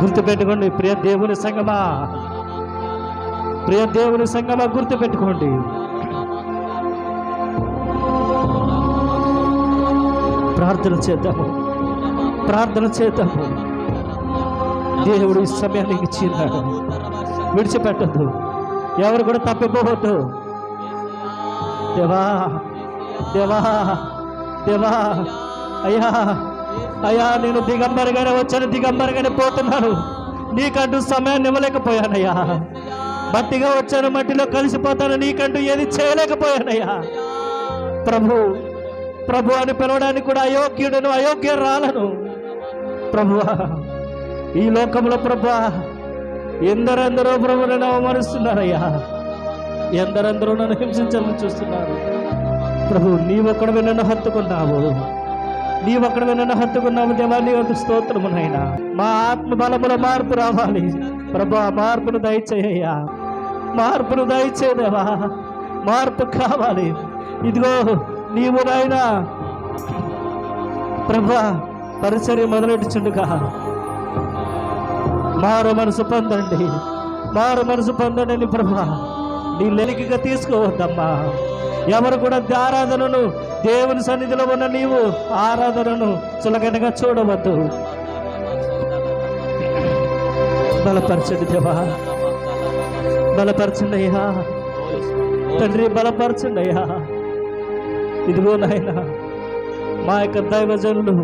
గుర్తుపెట్టుకోండి ప్రియ దేవుని సంగమా, ప్రియ దేవుని సంగమా, గుర్తుపెట్టుకోండి. ప్రార్థన చేద్దాము, ప్రార్థన చేద్దాము. దేవుడు ఈ సమయానికి ఇచ్చినాడు, విడిచిపెట్టద్దు, ఎవరు కూడా తప్పిపోవద్దు. దేవా దేవా దేవా, అయ్యా అయ్యా, నేను దిగంబరిగానే వచ్చాను, దిగంబరిగానే పోతున్నాను, నీకంటూ సమయాన్ని ఇవ్వలేకపోయానయ్యా. మట్టిగా వచ్చాను, మట్టిలో కలిసిపోతాను, నీకంటూ ఏది చేయలేకపోయానయ్యా. ప్రభు ప్రభు అని పిలవడానికి కూడా అయోగ్యుడను, అయోగ్యురాలను. ప్రభువా, ఈ లోకంలో ప్రభువా ఎందరెందరో ప్రభు నన్ను అవమానిస్తున్నారయ్యా, ఎందరెందరో నన్ను హింసించాలని చూస్తున్నారు. ప్రభు నీవొక్కడమే నన్ను హత్తుకున్నావు, నీవొక్కడమే నన్ను హత్తుకున్నావు. దేవా నీ వద్ద స్తోత్రము నాయనా. మా ఆత్మ బలములో మార్పు రావాలి ప్రభు, మార్పును దయచేయ్యా, మార్పును దయచేదేవా, మార్పు కావాలి. ఇదిగో నీవు నాయనా ప్రభు పరిచర్య మొదలెట్టుచుండగా మారు మనసు పొందండి, మారు మనసు పొందండి ప్రభు. నీ లెలికగా తీసుకోవద్దమ్మా. ఎవరు కూడా ఆరాధనను, దేవుని సన్నిధిలో ఉన్న నీవు ఆరాధనను చులకనగా చూడవద్దు. బలపరచండి దేవా, బలపరచండి అయ్యా తండ్రి, బలపరచండి అయ్యా. ఇదిగో నాయన మా యొక్క దైవజనులు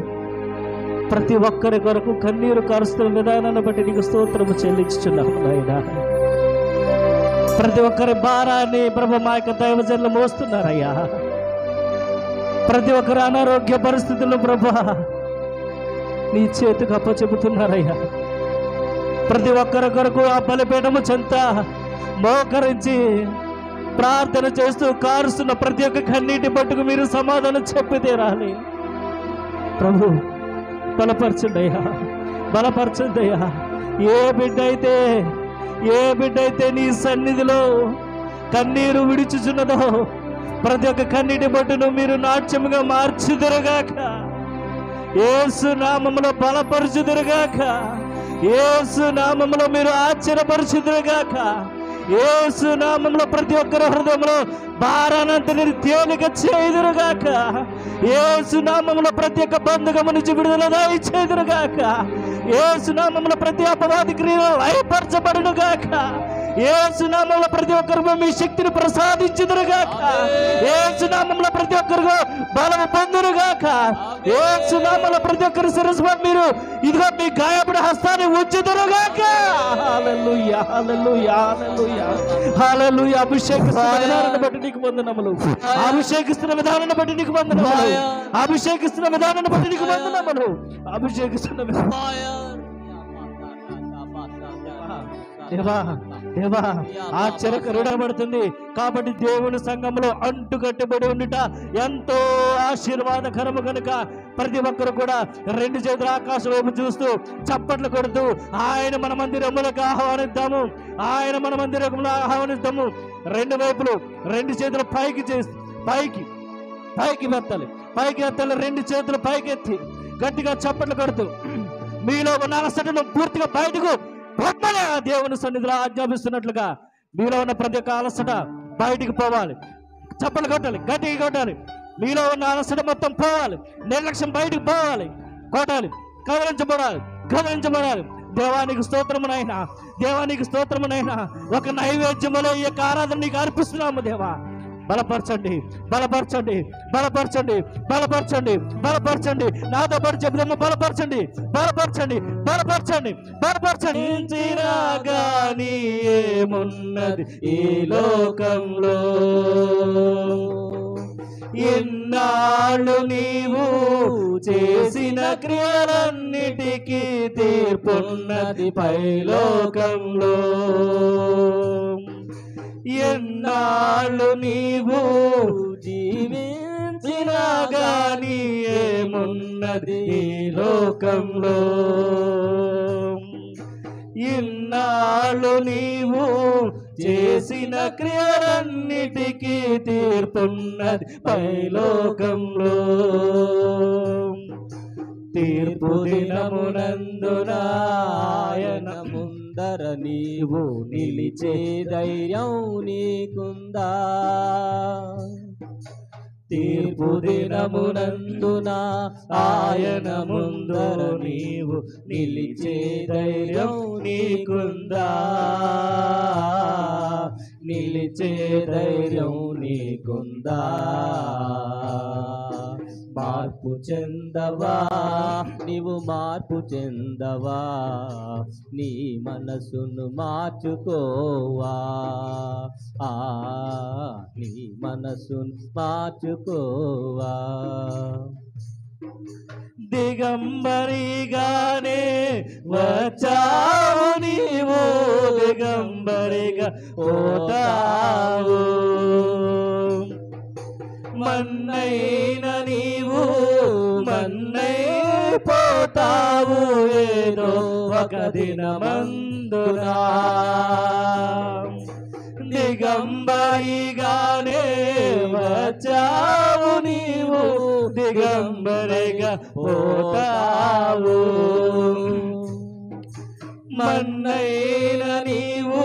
ప్రతి ఒక్కరి కొరకు కన్నీరు కారుస్తున్న విధానాన్ని బట్టి నీకు స్తోత్రము చెల్లించుచున్నాము నాయన. ప్రతి ఒక్కరి భారాన్ని ప్రభు మా యొక్క దైవజనులు మోస్తున్నారయ్యా. ప్రతి ఒక్కరి అనారోగ్య పరిస్థితుల్లో ప్రభు నీ చేతికి అప్పచెబుతున్నారయ్యా. ప్రతి ఒక్కరి కొరకు ఆ బలిపీఠము చెంత మోకరించి ప్రార్థన చేస్తూ కారుస్తున్న ప్రతి ఒక్క కన్నీటి పట్టుకు మీరు సమాధానం చెప్పి తీరాలి. ప్రభు బలపరచండి అయ్యా, బలపరచండి అయ్యా. ఏ బిడ్డ అయితే నీ సన్నిధిలో కన్నీరు విడిచుచున్నదో ప్రతి ఒక్క కన్నీటి పట్టును మీరు నాట్యముగా మార్చుదురుగాక, యేసు నామములో బలపరచుదురుగాక, యేసు నామములో మీరు ఆశ్చర్యపరచుదురుగాక, యేసు నామములో ప్రతి ఒక్కరి హృదయంలో భారానంతని తేలిక చేయుదురుగాక, యేసు నామములో ప్రతి ఒక్క బంధకము నుంచి విడుదల దయచేయుదురుగాక, యేసు నామములో ప్రతి అపవాది క్రియలు లయపరచబడునుగాక, యేసు నామములో ప్రతి ఒక్కరికి మీ శక్తిని ప్రసాదించుదురుగాక, యేసు నామములో ప్రతి ఒక్కరికి బలము పొందురుగాక, యేసు నామములో ప్రతి ఒక్కరి శిరస్సు మీరు ఇదిగో మీ గాయపడి హస్తాన్ని ఉంచుదురుగాక. హల్లెలూయా, హల్లెలూయా, హల్లెలూయా, హల్లెలూయా. అభిషేకిస్తున్న విధానాన్ని బట్టి నీకు వందనములు, అభిషేకిస్తున్న విధానాన్ని బట్టి నీకు వందనములు, అభిషేకిస్తున్న విధానాన్ని బట్టి నీకు వందనములు, అభిషేకిస్తున్న దేవా దేవా ఆ చెరక రుణపడుతుంది కాబట్టి దేవుని సంఘంలో అంటుకట్టుబడి ఉండుట ఎంతో ఆశీర్వాదకరము కనుక ప్రతి ఒక్కరు కూడా రెండు చేతుల ఆకాశం వైపు చూస్తూ చప్పట్లు కొడుతూ ఆయన మన మందిరములకు ఆహ్వానిద్దాము, ఆయన మన మందిరములకు ఆహ్వానిద్దాము. రెండు వైపులు రెండు చేతులు పైకి చేసి పైకి ఎత్తాలి, పైకి ఎత్తాలి. రెండు చేతులు పైకి ఎత్తి గట్టిగా చప్పట్లు కొడుతూ మీలో ఉన్న అలసటను పూర్తిగా బయటకు బ్రహ్మనే దేవుని సన్నిధిలో ఆజ్ఞాపిస్తున్నట్లుగా మీలో ఉన్న ప్రతి ఒక్క అలసట బయటికి పోవాలి. చప్పట్లు కొట్టాలి, గట్టిగా కొట్టాలి. మీలో ఉన్న అలసట మొత్తం పోవాలి, నిర్లక్ష్యం బయటికి పోవాలి, కొట్టాలి, కదిలించబడాలి. దేవానికి స్తోత్రమునైనా, దేవానికి స్తోత్రమునైనా ఒక నైవేద్యములో ఈ యొక్క ఆరాధన నీకు అర్పిస్తున్నాము. దేవా బలపరచండి, బలపరచండి, బలపరచండి, బలపరచండి, బలపరచండి. నాతో పాటు చెప్తాము, బలపరచండి, బలపరచండి, బలపరచండి, బలపరచండి. కానీ ఏమున్నది ఈ లోకంలో, ఎన్నాళ్ళు నీవు చేసిన క్రియలన్నిటికీ తీర్పున్నది పైలోకంలో. ఎన్నాళ్ళు నీవు జీవించినా గాని ఏమున్నది ఈ లోకంలో, ఇన్నాళ్ళు నీవు చేసిన క్రియలన్నిటికీ తీర్పున్నది పైలోకంలో. తీర్పు దినమునందున ఆయన ముందర నీవు నిలిచే ధైర్యం నీకుందా? తీర్పు దినమునందున ఆయన ముందర నీవు నిలిచే ధైర్యం నీకుందా? నిలిచే ధైర్యం నీకుందా? మార్పు చెందవా నీవు, మార్పు చెందవా, నీ మనసును మార్చుకోవా, నీ మనసును మార్చుకోవా. దిగంబరిగానే వచ్చావు నీవు, దిగంబరిగా పోతావు. మన్నైన నీవు మన్నై పోతావు ఏదో ఒక దినమందునా. దిగంబరిగానే వచ్చావు నీవు, దిగంబరిగా పోతావు. మన్నైన నీవు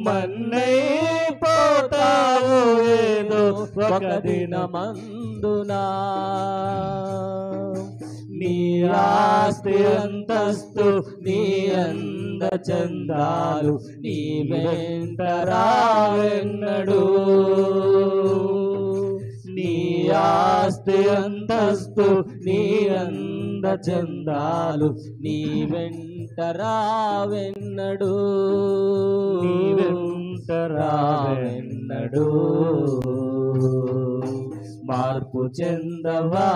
మన్నై పోతావు ఏదో ఒక దినమందునా. నీ ఆస్తి అంతస్తు నీ అంద చందాలు నీ వెంట రావెన్నడు. నీ ఆస్తి అంతస్తు నీ అంద చందాలు నీ వెంట రావెన్నడు, నీ వెంట రావెన్నడు. మార్పు చెందవా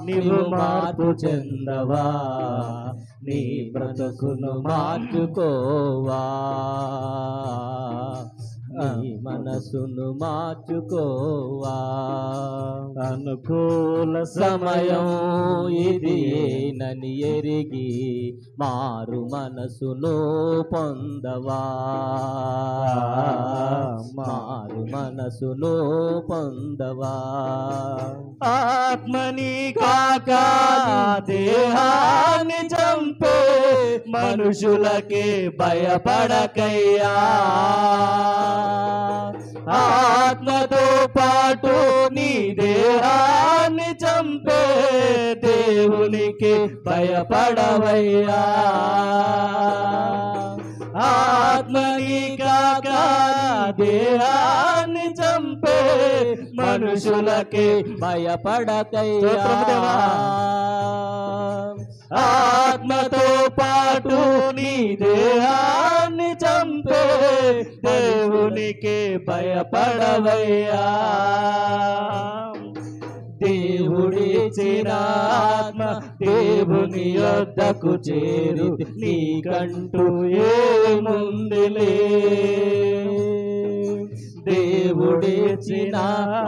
నీవు, మార్పు చెందవా, నీ బ్రతుకును మార్చుకోవా, నీ మనసును మార్చుకోవా. అనుకూల సమయం ఇది నని ఎరిగి మారు మనసును పొందవా, మారు మనసును పొందవా. ఆత్మని కాక దేహాన్ని చంపే మనుషులకే భయపడకయ్యా. ఆత్మతో పాటు నీ దేహాన్ని చంపే దేవునికి భయపడవయ్యా. ఆత్మని కాక దేహాన్ని చంపే మనుషులకి భయపడకయ్యా. ఆత్మతో పాటు నీ దేహాన్ని చంపే దేవునికి భయపడవయ్యా. దేవుడిచ్చిన ఆత్మ దేవుని యొద్దకు చేరి నీకంటూ ఏముందిలే. దేవుడిచ్చిన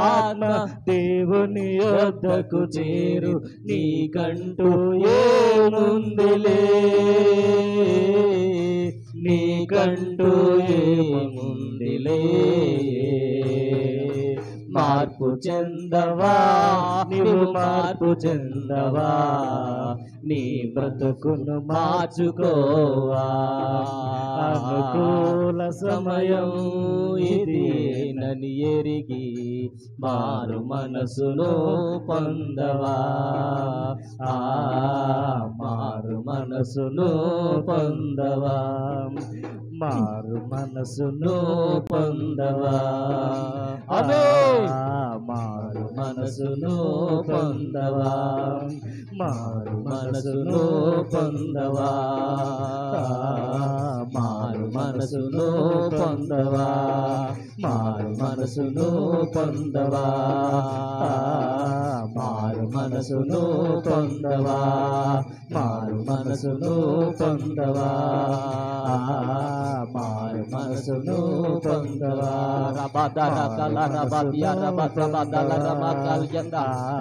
ఆత్మ దేవుని యొద్దకు చేరు నీకంటూ ఏముందిలే, నీకంటూ ఏముందిలే. మార్పు చెందవా నీవు, మార్పు చెందవా, నీ బ్రతుకును మార్చుకోవా. అనుకూల సమయం ఇది నని ఎరిగి మారు మనసును పొందవా, మారు మనసును పొందవా, మారు మనసును పొందవా. మారు మనసును పొందవా, మారు మనసును పొందవా, మారు మనసును పొందవా, మారు మనసును పొందవా, మారు మనసును పొందవా, మారు మనసును పొందవా, మారు మనసును పొందవా. రబదల కల రబదియ రబదల రమకల్యంద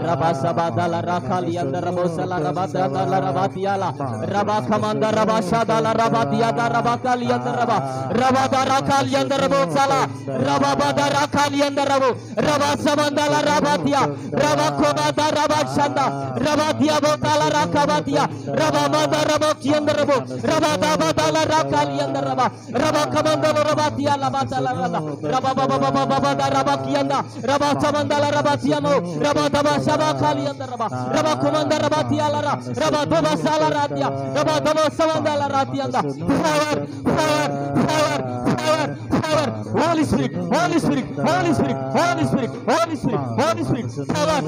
రబసబదల రకల్యంద రబసల రబదల రబదియాల రబకమంద రబషదల రబదియద రబకల్యంద రబ రబదర కల్యంద రబసల రబదర కల్యంద రబ రబసమందల రబదియ రబకోమద రబ Rabashanda, Rabatia Botala Rakabatia, Rabamada Rabakiandarabo, Rabadabadala Rakaliandaraba, Rabakamanda Rabatia Labatala, Rabababababada Rabakianda, Rabatamandala Rabatiamo, Rabadaba Shabakaliandaraba, Rabakumanda Rabatia Lara, Rabadaba Salaratia, Rabadaba Samandala Ratianda, power, Holy Spirit, Holy Spirit, Holy Spirit, Holy Spirit, Holy Spirit, Holy Spirit, power,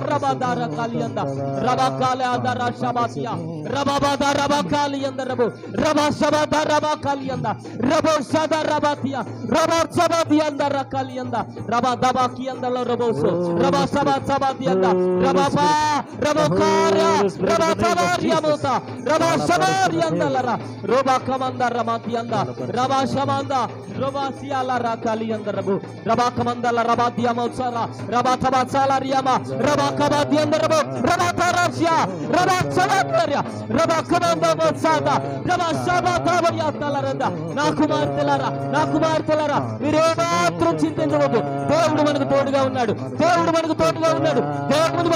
Rabadara Kalianda, Rabakala Rashabatia, Rababada Rabakalianda Rabu, Rabashabada Rabakalianda, Rabosada Rabatia, Rabasabadianda Rakalianda, Rabadabakianda Roboso, Rabasabat Sabatianda, Rababa, Rabokaria, Rabatabaria Mota, Rabashabarianda Lara, Robakamanda Ramatianda, Rabashamanda, Robasia Lara Kalianda Rabu, Rabakamanda Rabatia Mozara, Rabatabatsala Riama, Rabakabadianda Rabu, Rabatarasia, Rabatsalaria, Rabakamanda Mozada, Rabashabatabaria Talaranda, Nakumar Telara, Mirema చింతించవద్దు. దేవుడు మనకు తోడుగా ఉన్నాడు, దేవుడు మనకు తోడుగా ఉన్నాడు, దేవుని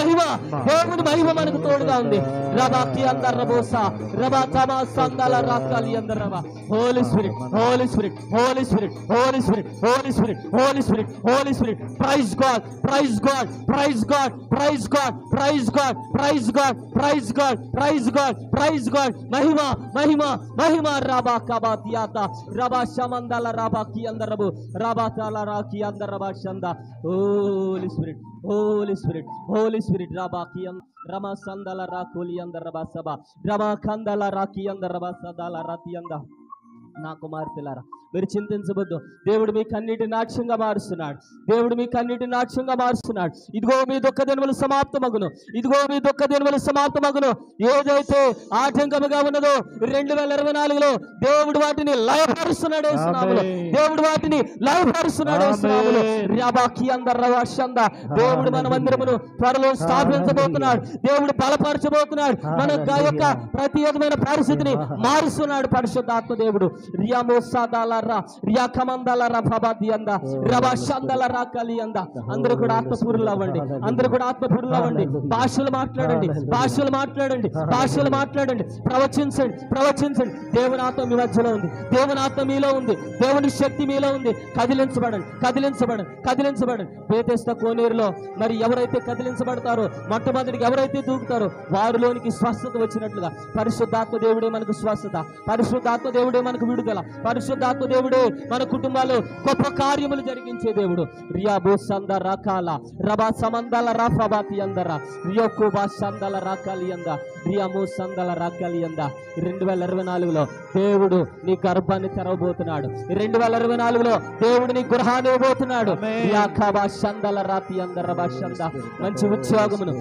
మహిమ మనకు తోడుగా ఉంది. రబాకి అందరబోసా రబాతమా సందల రాకాలి అందరబా. Holy Spirit, Holy Spirit, Holy Spirit, Holy Spirit, Holy Spirit, Holy Spirit, Holy Spirit. Praise God, praise God, praise God, praise God, praise God, praise God, praise God, praise God, praise God. మహిమ మహిమ మహిమ. రబా కబాతియాత రబా శమందల రబాకి అందరబు రబాతల రాకి అందరబా షంద. Holy Spirit, Holy Spirit, Holy Spirit, Rabakiam, Rama Sandala Rakuli and the Rabasaba, Rama Kandala Raki and the Rabasadala Ratianda, Nakumartelara. మీరు చింతించవద్దు. దేవుడు మీ కన్నీటి నాట్యంగా మారుస్తున్నాడు. దేవుడు మీ కన్నీటి నాట్యంగా మారుస్తున్నాడు. ఇదిగో మీ దుఃఖ దినములు సమాప్తమగును. ఇదిగో మీ దుఃఖ దినములు సమాప్తమగును. ఏదైతే ఆటంకముగా ఉన్నదో 2024లో దేవుడు వాటిని లయపరుస్తున్నాడు యేసునామములో. దేవుడు వాటిని లయపరుస్తున్నాడు యేసునామములో. రబాకి అందరవశంద. దేవుడు మన మందిరమును త్వరలో స్థాపించబోతున్నాడు. దేవుడు బలపరచబోతున్నాడు. మన యొక్క ప్రతి విధమైన పరిస్థితిని మారుస్తున్నాడు పరిశుద్ధాత్మ దేవుడు. రియామోసాదాల రియాకమందల రఫబాదియంద రబషందల రాకలియంద. అందరూ కూడా ఆత్మపూర్ణులు అవ్వండి. అందరూ కూడా ఆత్మపూర్ణులు అవ్వండి. భాషలు మాట్లాడండి, భాషలు మాట్లాడండి, భాషలు మాట్లాడండి. ప్రవచించండి, ప్రవచించండి. దేవుని ఆత్మ మీ మధ్యలో ఉంది, దేవుని ఆత్మ మీలో ఉంది, దేవుని శక్తి మీలో ఉంది. కదిలించబడండి, కదిలించబడండి, కదిలించబడండి. బేతెస్త కోనేరులో మరి ఎవరైతే కదిలించబడతారో, మొట్టమొదటికి ఎవరైతే దూకుతారో వారిలోనికి స్వస్థత వచ్చినట్లుగా పరిశుద్ధాత్మ దేవుడే మనకు స్వస్థత, పరిశుద్ధాత్మ దేవుడే మనకు విడుదల, పరిశుద్ధాత్మ దేవుడే మన కుటుంబాలు గొప్ప కార్యములు జరిగించే దేవుడు. రియాబో సంద రకాల రబా సమందల రాఫబాతి అందర రియోకుబా సందల రాకాలి అంద రియామో సందల రాకాలి అంద. 2024లో దేవుడు నీ గర్భాన్ని తెరవబోతున్నాడు. 2024లో దేవుడు నీ గృహాన్ని ఇవ్వబోతున్నాడు. రియాకబా సందల రాతి అందర బాషంద. మంచి ఉద్యోగమును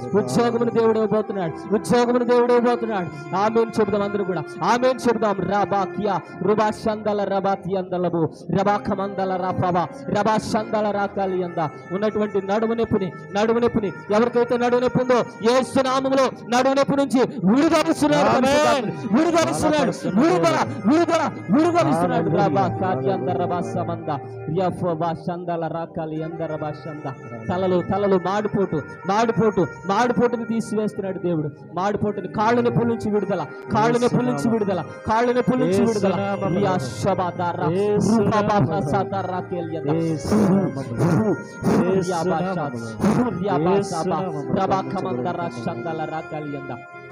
దేవుడు ఇవ్వబోతున్నాడు. ఉద్యోగమును దేవుడు ఇవ్వబోతున్నాడు. ఆమేన్ చెబుదాం, అందరూ కూడా ఆమేన్ చెబుదాం. రాబాకియా రుబా సందల రబాతి అందలబు రబాకమందల రాఫబా రబా సందల రాకాలి అంద. ఉన్నటువంటి నడుము నొప్పిని ఎవరికైతే నడుము నొప్పి ఉందో యేసు నామములో నడుము నొప్పి నుంచి విడుదలిస్తున్నాడు, విడుదలిస్తున్నాడు, విడుదలిస్తున్నాడు. రబా కార్యంద రబా సమంద యఫబా సందల రాకాలి అంద రబా సంద. తలలు మాడిపోటుని తీసివేస్తున్నాడు దేవుడు. మాడిపోటుని కాళ్ళ నొప్పుల నుంచి విడుదల, కాళ్ళ నొప్పుల నుంచి విడుదల, కాళ్ళ నొప్పుల నుంచి విడుదల.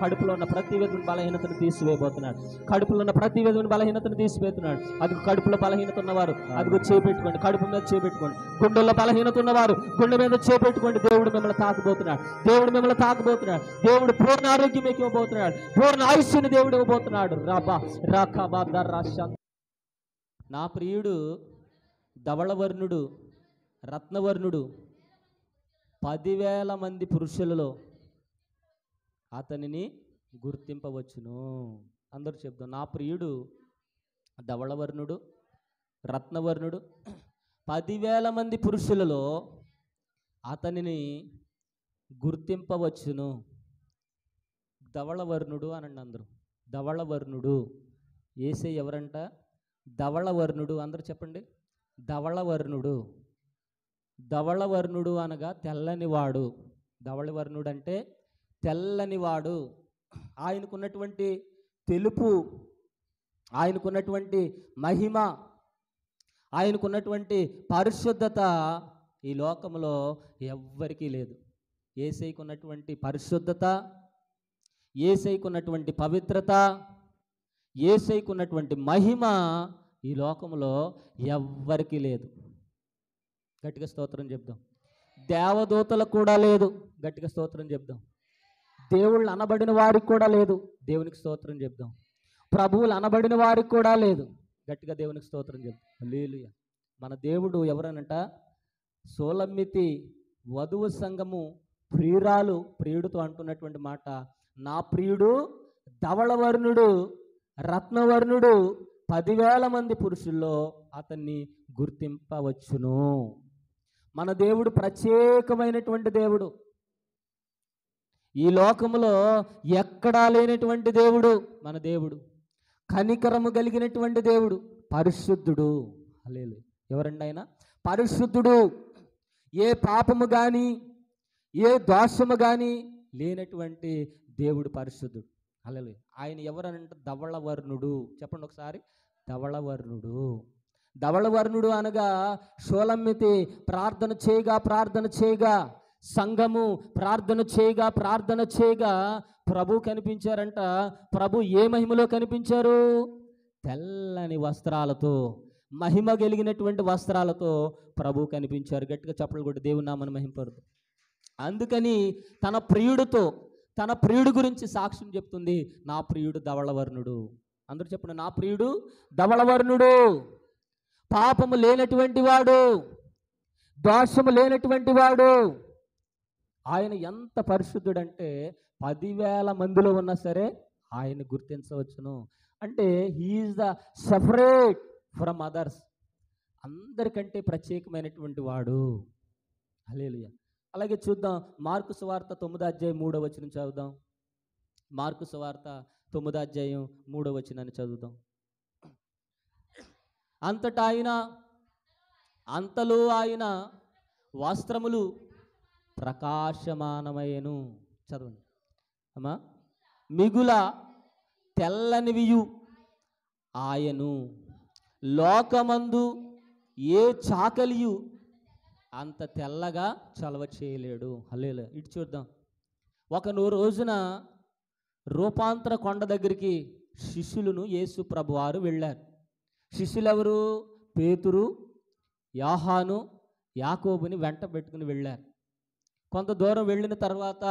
కడుపులో ఉన్న ప్రతి విధమైన బలహీనతను తీసివేయబోతున్నాడు. కడుపులో ఉన్న ప్రతి విధమైన బలహీనతను తీసివేస్తున్నాడు. అది కడుపులో బలహీనత ఉన్నవారు అదిగో చేపెట్టుకోండి, కడుపు మీద చేపెట్టుకోండి. గుండెల్లో బలహీనత ఉన్నవారు గుండె మీద చేపెట్టుకోండి. దేవుడు మిమ్మల్ని తాకబోతున్నాడు, దేవుడు మిమ్మల్ని తాకబోతున్నాడు. దేవుడు పూర్ణ ఆరోగ్యం మీకు ఇవ్వబోతున్నాడు, పూర్ణ ఆయుష్ని దేవుడు ఇవ్వబోతున్నాడు. నా ప్రియుడు ధవళవర్ణుడు, రత్నవర్ణుడు, 10,000 మంది పురుషులలో అతనిని గుర్తింపవచ్చును. అందరూ చెప్తాం. నా ప్రియుడు ధవళవర్ణుడు, రత్నవర్ణుడు, 10,000 మంది పురుషులలో అతనిని గుర్తింపవచ్చును. ధవళవర్ణుడు అనండి అందరూ. ధవళవర్ణుడు యేసయ్య ఎవరంట? ధవళవర్ణుడు. అందరూ చెప్పండి, ధవళవర్ణుడు. ధవళవర్ణుడు అనగా తెల్లనివాడు. ధవళవర్ణుడు అంటే తెల్లనివాడు. ఆయనకున్నటువంటి తెలుపు, ఆయనకున్నటువంటి మహిమ, ఆయనకున్నటువంటి పరిశుద్ధత ఈ లోకంలో ఎవ్వరికీ లేదు. యేసయ్యకు ఉన్నటువంటి పరిశుద్ధత, యేసయ్యకు ఉన్నటువంటి పవిత్రత, యేసయ్యకు ఉన్నటువంటి మహిమ ఈ లోకంలో ఎవ్వరికీ లేదు. గట్టిగా స్తోత్రం చెప్దాం. దేవదూతలకు కూడా లేదు. గట్టిగా స్తోత్రం చెప్దాం. దేవుళ్ళు అనబడిన వారికి కూడా లేదు. దేవునికి స్తోత్రం చెప్దాం. ప్రభువులు అనబడిన వారికి కూడా లేదు. గట్టిగా దేవునికి స్తోత్రం చెప్దాం. హల్లెలూయా. మన దేవుడు ఎవరనంట? సోలమ్మితి వధువు సంఘము ప్రియురాలు ప్రియుడితో అంటున్నటువంటి మాట, నా ప్రియుడు ధవళవర్ణుడు, రత్నవర్ణుడు, 10,000 మంది పురుషుల్లో అతన్ని గుర్తింపవచ్చును. మన దేవుడు ప్రత్యేకమైనటువంటి దేవుడు. ఈ లోకములో ఎక్కడా లేనటువంటి దేవుడు మన దేవుడు. కనికరము కలిగినటువంటి దేవుడు, పరిశుద్ధుడు. హల్లెలూయా. ఎవరండి ఆయన? పరిశుద్ధుడు. ఏ పాపము కానీ ఏ దోషము కానీ లేనటువంటి దేవుడు పరిశుద్ధుడు. హల్లెలూయా. ఆయన ఎవరనంటే ధవళవర్ణుడు. చెప్పండి ఒకసారి, ధవళవర్ణుడు. ధవళవర్ణుడు అనగా షోలమ్మితి ప్రార్థన చేయగా సంఘము ప్రార్థన చేయగా ప్రభు కనిపించారంట. ప్రభు ఏ మహిమలో కనిపించారు? తెల్లని వస్త్రాలతో, మహిమ కలిగినటువంటి వస్త్రాలతో ప్రభు కనిపించారు. గట్టిగా చప్పట్లు కొట్టి దేవుని నామమును మహింపరుదు. అందుకని తన ప్రియుడు గురించి సాక్ష్యం చెప్తుంది, నా ప్రియుడు ధవళవర్ణుడు. అందరూ చెప్పండి, నా ప్రియుడు ధవళవర్ణుడు, పాపము లేనటువంటి వాడు, దోషము లేనటువంటి వాడు. ఆయన ఎంత పరిశుద్ధుడంటే 10,000 మందిలో ఉన్నా సరే ఆయన గుర్తించవచ్చును. అంటే he is the separate from others. అందరికంటే ప్రత్యేకమైనటువంటి వాడు. హల్లెలూయా. అలాగే చూద్దాం, మార్కు సువార్త 9వ అధ్యాయం 3వ వచనం చదువుదాం. మార్కు సువార్త 9వ అధ్యాయం 3వ వచనాన్ని చదువుదాం. అంతలో ఆయన వస్త్రములు ప్రకాశమానమయ్యను. చదవండి అమ్మా. మిగుల తెల్లనివియు ఆయను, లోకమందు ఏ చాకలియు అంత తెల్లగా చలవ చేయలేడు. హల్లెలూయా. ఇటు చూద్దాం. ఒక రోజున రూపాంతర కొండ దగ్గరికి శిష్యులను యేసు ప్రభువారు వెళ్ళారు. శిష్యులు ఎవరు? పేతురు, యోహాను, యాకోబుని వెంట పెట్టుకుని వెళ్ళారు. కొంత దూరం వెళ్ళిన తర్వాత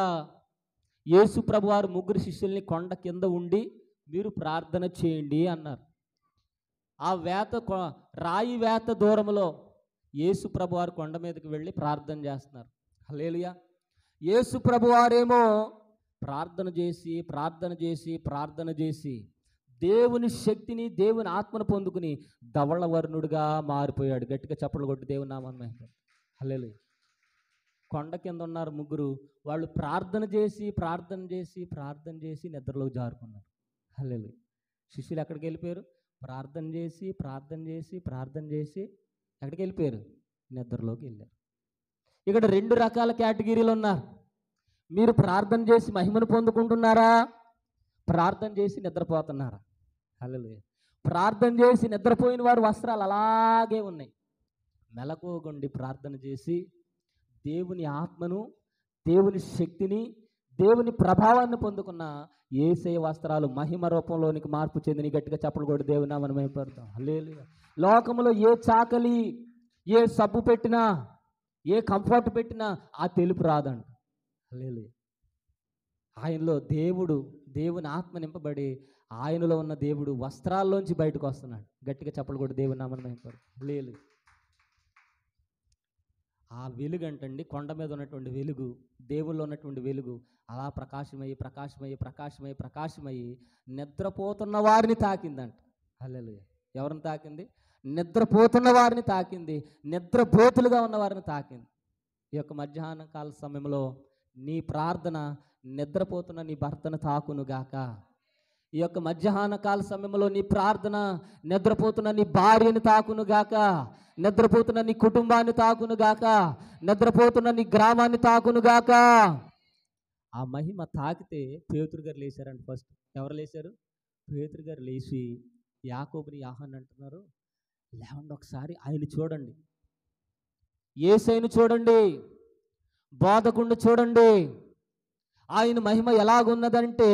యేసు ప్రభువారు 3 శిష్యుల్ని కొండ కింద ఉండి మీరు ప్రార్థన చేయండి అన్నారు. ఆ రాయి వేత దూరంలో యేసు ప్రభువారు కొండ మీదకి వెళ్ళి ప్రార్థన చేస్తున్నారు. హల్లెలూయా. యేసు ప్రభువారేమో ప్రార్థన చేసి దేవుని శక్తిని, దేవుని ఆత్మను పొందుకుని ధవళవర్ణుడిగా మారిపోయాడు. గట్టిగా చప్పట్లు కొట్టి దేవుని నామమున మహిమ. హల్లెలూయా. కొండ కింద ఉన్నారు 3. వాళ్ళు ప్రార్థన చేసి నిద్రలోకి జారుకున్నారు. హల్లెలూయా. శిష్యులు ఎక్కడికి వెళ్ళిపోయారు? ప్రార్థన చేసి ఎక్కడికి వెళ్ళిపోయారు? నిద్రలోకి వెళ్ళారు. ఇక్కడ 2 రకాల కేటగిరీలు ఉన్నారు. మీరు ప్రార్థన చేసి మహిమను పొందుకుంటున్నారా? ప్రార్థన చేసి నిద్రపోతున్నారా? హల్లెలూయా. ప్రార్థన చేసి నిద్రపోయిన వారు వస్త్రాలు అలాగే ఉన్నాయి. మెలకువగుండి ప్రార్థన చేసి దేవుని ఆత్మను, దేవుని శక్తిని, దేవుని ప్రభావాన్ని పొందుకున్న యేసయ్య వస్త్రాలు మహిమ రూపంలోనికి మార్పు చెందిన. గట్టిగా చప్పట్లు కొట్టి దేవుని నామమున మహిమపరుద్దాం. హల్లెలూయా. లోకములో ఏ చాకలి, ఏ సబ్బు పెట్టినా, ఏ కంఫర్ట్ పెట్టినా ఆ తెలుపు రాదంట. హల్లెలూయా. ఆయనలో దేవుని ఆత్మ నింపబడి ఆయనలో ఉన్న దేవుడు వస్త్రాల్లోంచి బయటకు వస్తున్నాడు. గట్టిగా చప్పట్లు కొట్టి దేవుని నామమున మహిమపరుద్దాం. హల్లెలూయా. ఆ వెలుగు అంటండి, కొండ మీద ఉన్నటువంటి వెలుగు, దేవుల్లో ఉన్నటువంటి వెలుగు అలా ప్రకాశమయ్యి నిద్రపోతున్న వారిని తాకిందంట. హల్లెలూయా. ఎవరిని తాకింది? నిద్రపోతున్న వారిని తాకింది. నిద్రపోతులుగా ఉన్న వారిని తాకింది. ఈ యొక్క మధ్యాహ్న కాల సమయంలో నీ ప్రార్థన నిద్రపోతున్న నీ భర్తను తాకునుగాక. ఈ యొక్క మధ్యాహ్న కాల సమయంలో నీ ప్రార్థన నిద్రపోతున్న నీ భార్యని తాకును గాక, నిద్రపోతున్న నీ కుటుంబాన్ని తాకును గాక, నిద్రపోతున్న నీ గ్రామాన్ని తాకును గాక. ఆ మహిమ తాకితే పేతురు గారు లేచారండి. ఫస్ట్ ఎవరు లేచారు? పేతురు గారు లేచి యాకోబుని యోహాను అంటున్నారు, లేవండి ఒకసారి ఆయన చూడండి, యేసయ్యను చూడండి, బోధకుడిని చూడండి. ఆయన మహిమ ఎలాగున్నదంటే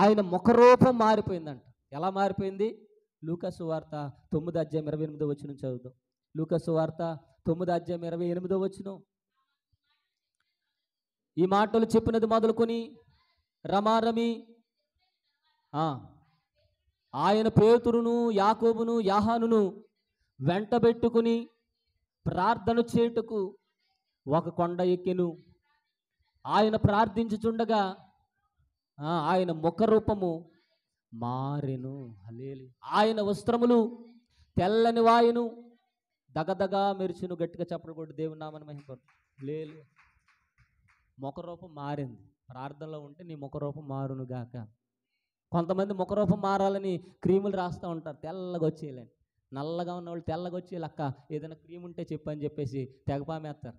ఆయన ముఖరూపం మారిపోయిందంట. ఎలా మారిపోయింది? లూకా సువార్త 9:28 చదువుదాం. లూకా సువార్త 9:28. ఈ మాటలు చెప్పినది మొదలుకొని రమారమి ఆయన పేతురును యాకోబును యోహానును వెంటబెట్టుకుని ప్రార్థన చేయుటకు ఒక కొండ ఎక్కెను. ఆయన ప్రార్థించుచుండగా ఆయన ముఖరూపము మారెను. హల్లెలూయా. ఆయన వస్త్రములు తెల్లని వాయును దగదగా మెరుచును. గట్టిగా చెప్పలు కొట్టి దేవుని నామమున మహిమ. లేదు, ముఖరూపం మారింది. ప్రార్థనలో ఉంటే నీ ముఖరూపం మారును గాక. కొంతమంది ముఖరూపం మారాలని క్రీములు రాస్తూ ఉంటారు, తెల్లగా వచ్చేయాలని. నల్లగా ఉన్న వాళ్ళు తెల్లగా వచ్చేయాలి, అక్క ఏదైనా క్రీమ్ ఉంటే చెప్పని చెప్పేసి తెగపామేస్తారు.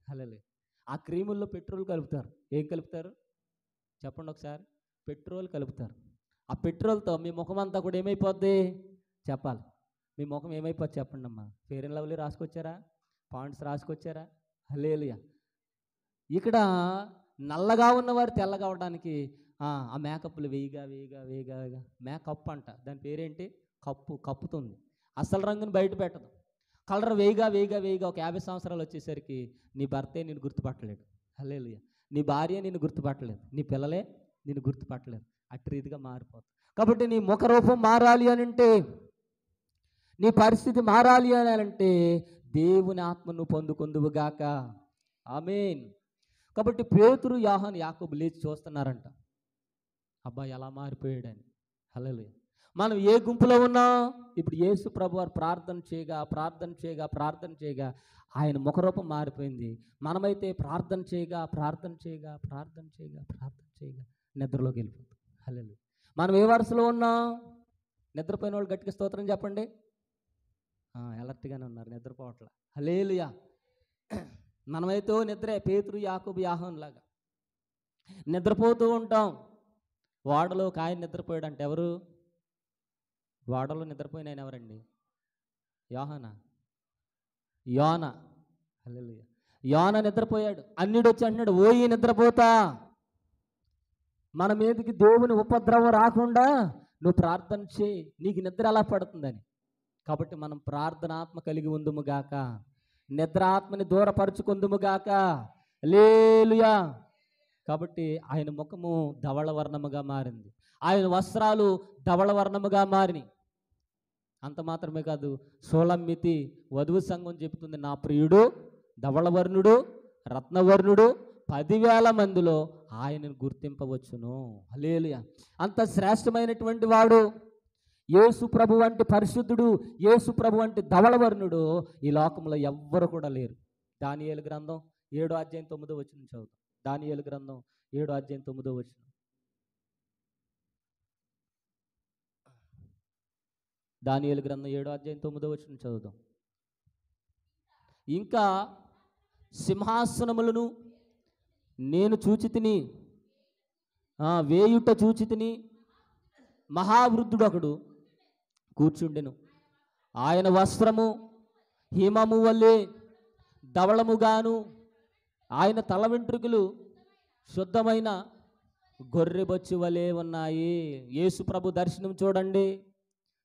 హల్లెలూయా. ఆ క్రీముల్లో పెట్రోల్ కలుపుతారు. ఏం కలుపుతారు చెప్పండి ఒకసారి? పెట్రోల్ కలుపుతారు. ఆ పెట్రోల్తో మీ ముఖం అంతా కూడా ఏమైపోద్ది చెప్పాలి? మీ ముఖం ఏమైపోద్ది చెప్పండి అమ్మా. ఫెయిర్ అండ్ లవ్లీ రాసుకొచ్చారా? పాయింట్స్ రాసుకొచ్చారా? హల్లెలూయా. ఇక్కడ నల్లగా ఉన్నవారు తెల్లగా అవడానికి ఆ మేకప్లు వేయిగా మేకప్ అంట. దాని పేరేంటి? కప్పుతుంది. అసలు రంగుని బయట పెట్టదు. కలర్ వేయిగా ఒక 50 సంవత్సరాలు వచ్చేసరికి నీ భర్తే నిన్ను గుర్తుపట్టలేడు. హల్లెలూయా. నీ భార్య నిన్ను గుర్తుపట్టలేదు, నీ పిల్లలే నిన్ను గుర్తుపట్టలేదు. అట్టి రీతిగా మారిపోతుంది. కాబట్టి నీ ముఖరూపం మారాలి అని అంటే, నీ పరిస్థితి మారాలి అని అంటే దేవుని ఆత్మను పొందుకొందువుగాక. ఆమేన్. కాబట్టి పేతురు యోహాను యాకోబు లేచి చూస్తున్నారంట, అబ్బాయి ఎలా మారిపోయాడని. హల్లెలూయా. మనం ఏ గుంపులో ఉన్నాం? ఇప్పుడు యేసు ప్రభు వారు ప్రార్థన చేయగా ఆయన ముఖరూపం మారిపోయింది. మనమైతే ప్రార్థన చేయగా నిద్రలోకి వెళ్ళిపోతాం. హల్లెలూయా. మనం ఏ వరుసలో ఉన్నాం? నిద్రపోయిన వాళ్ళు గట్టిగా స్తోత్రం చెప్పండి. ఎలర్ట్గానే ఉన్నారు, నిద్రపోవట్ల. హల్లెలూయా. మనమైతే నిద్రే, పేతురు యాకోబు యోహాను లాగా నిద్రపోతూ ఉంటాం. వాడలో ఒక ఆయన నిద్రపోయాడంటే ఎవరు? వాడలో నిద్రపోయిన ఆయన ఎవరండి? యోనా. హల్లెలూయా. యోనా నిద్రపోయాడు. అన్నిడు వచ్చి అంటున్నాడు, ఓయి నిద్రపోతా, మన మీదకి దేవుని ఉపద్రవం రాకుండా నువ్వు ప్రార్థన చేయి, నీకు నిద్ర ఎలా పడుతుందని. కాబట్టి మనం ప్రార్థనాత్మ కలిగి ఉందుముగాక, నిద్రాత్మని దూరపరుచుకుందుముగాక. హల్లెలూయా. కాబట్టి ఆయన ముఖము ధవళవర్ణముగా మారింది, ఆయన వస్త్రాలు ధవళవర్ణముగా మారినాయి. అంత మాత్రమే కాదు, సోలమ్మితి వధువు సంఘం చెబుతుంది, నా ప్రియుడు ధవళవర్ణుడు రత్నవర్ణుడు 10,000 మందిలో ఆయనను గుర్తింపవచ్చును. హల్లెలూయా. అంత శ్రేష్టమైనటువంటి వాడు యేసు ప్రభు వంటి పరిశుద్ధుడు, యేసు ప్రభు వంటి ధవళవర్ణుడు ఈ లోకంలో ఎవ్వరు కూడా లేరు. దానియేలు గ్రంథం 7:9 చదువుతాం. దానియేలు గ్రంథం 7:9. దానియేలు గ్రంథం 7:9 చదువుదాం. ఇంకా సింహాసనములను నేను చూచితిని, వేయుట చూచితిని, మహావృద్ధుడు ఒకడు కూర్చుండెను. ఆయన వస్త్రము హిమము వల్లే ధవళముగాను, ఆయన తల వెంట్రుకలు శుద్ధమైన గొర్రెబొచ్చు వలె ఉన్నాయి. యేసు ప్రభు దర్శనం చూడండి.